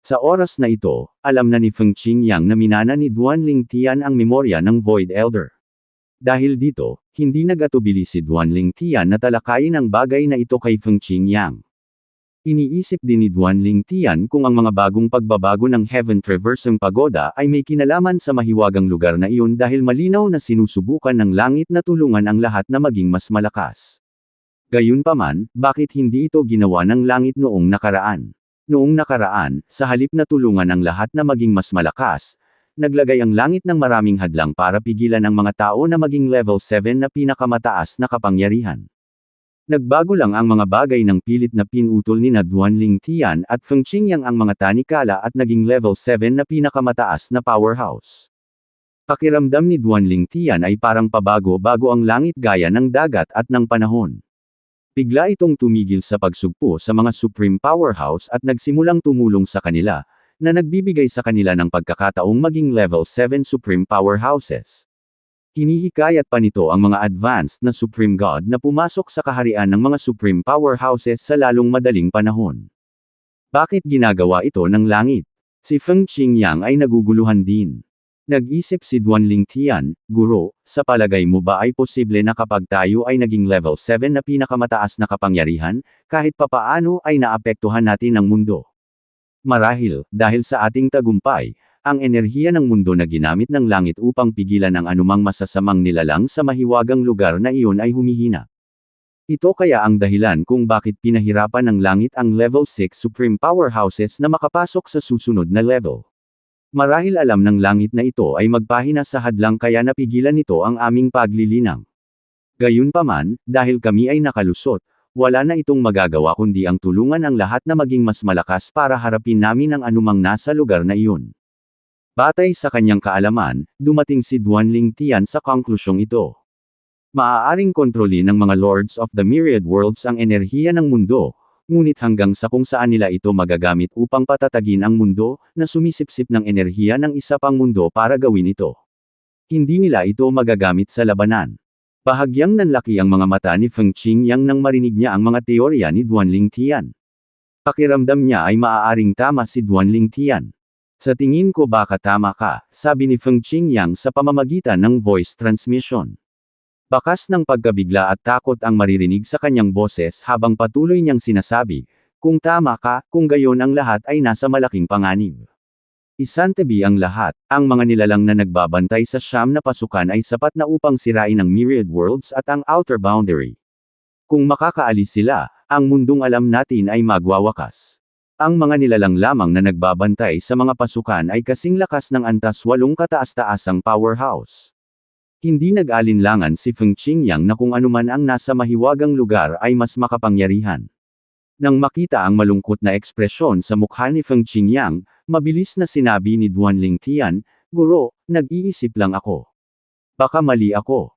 Sa oras na ito, alam na ni Feng Qingyang na minana ni Duanling Tian ang memorya ng Void Elder. Dahil dito, hindi nag-atubili si Duanling Tian na talakayin ang bagay na ito kay Feng Qingyang. Iniisip din ni Duanling Tian kung ang mga bagong pagbabago ng Heaven Traversing Pagoda ay may kinalaman sa mahiwagang lugar na iyon dahil malinaw na sinusubukan ng langit na tulungan ang lahat na maging mas malakas. Gayunpaman, bakit hindi ito ginawa ng langit noong nakaraan? Noong nakaraan, sa halip na tulungan ang lahat na maging mas malakas, naglagay ang langit ng maraming hadlang para pigilan ang mga tao na maging level 7 na pinakamataas na kapangyarihan. Nagbago lang ang mga bagay ng pilit na pinutol ni Duanling Tian at Feng Qingyang ang mga tanikala at naging level 7 na pinakamataas na powerhouse. Pakiramdam ni Duanling Tian ay parang pabago-bago ang langit gaya ng dagat at ng panahon. Bigla itong tumigil sa pagsugpo sa mga Supreme Powerhouse at nagsimulang tumulong sa kanila, na nagbibigay sa kanila ng pagkakataong maging level 7 Supreme Powerhouses. Hinihikayat pa nito ang mga advanced na Supreme God na pumasok sa kaharian ng mga Supreme Powerhouses sa lalong madaling panahon. Bakit ginagawa ito ng langit? Si Feng Qingyang ay naguguluhan din. Nag-isip si Duanling Tian, Guro, sa palagay mo ba ay posible na kapag tayo ay naging level 7 na pinakamataas na kapangyarihan, kahit papaano ay naapektuhan natin ang mundo? Marahil, dahil sa ating tagumpay, ang enerhiya ng mundo na ginamit ng langit upang pigilan ang anumang masasamang nilalang sa mahiwagang lugar na iyon ay humihina. Ito kaya ang dahilan kung bakit pinahirapan ng langit ang level 6 Supreme Powerhouses na makapasok sa susunod na level. Marahil alam ng langit na ito ay magpahina sa hadlang kaya napigilan nito ang aming paglilinang. Gayunpaman, dahil kami ay nakalusot, wala na itong magagawa kundi ang tulungan ang lahat na maging mas malakas para harapin namin ang anumang nasa lugar na iyon. Batay sa kanyang kaalaman, dumating si Duanling Tian sa konklusyong ito. Maaaring kontrolin ng mga Lords of the Myriad Worlds ang enerhiya ng mundo, ngunit hanggang sa kung saan nila ito magagamit upang patatagin ang mundo, na sumisipsip ng enerhiya ng isa pang mundo para gawin ito. Hindi nila ito magagamit sa labanan. Bahagyang nanlaki ang mga mata ni Feng Qingyang nang marinig niya ang mga teorya ni Duanling Tian. Pakiramdam niya ay maaaring tama si Duanling Tian. Sa tingin ko baka tama ka, sabi ni Feng Qingyang sa pamamagitan ng voice transmission. Bakas ng pagkabigla at takot ang maririnig sa kanyang boses habang patuloy niyang sinasabi, kung tama ka, kung gayon ang lahat ay nasa malaking panganib. Isantabi ang lahat, ang mga nilalang na nagbabantay sa siyam na pasukan ay sapat na upang sirain ang Myriad Worlds at ang Outer Boundary. Kung makakaalis sila, ang mundong alam natin ay magwawakas. Ang mga nilalang lamang na nagbabantay sa mga pasukan ay kasing lakas ng antas 8 kataas-taasang powerhouse. Hindi nag-alinlangan si Feng Qingyang na kung anuman ang nasa mahiwagang lugar ay mas makapangyarihan. Nang makita ang malungkot na ekspresyon sa mukha ni Feng Qingyang, mabilis na sinabi ni Duanling Tian, Guro, nag-iisip lang ako. Baka mali ako.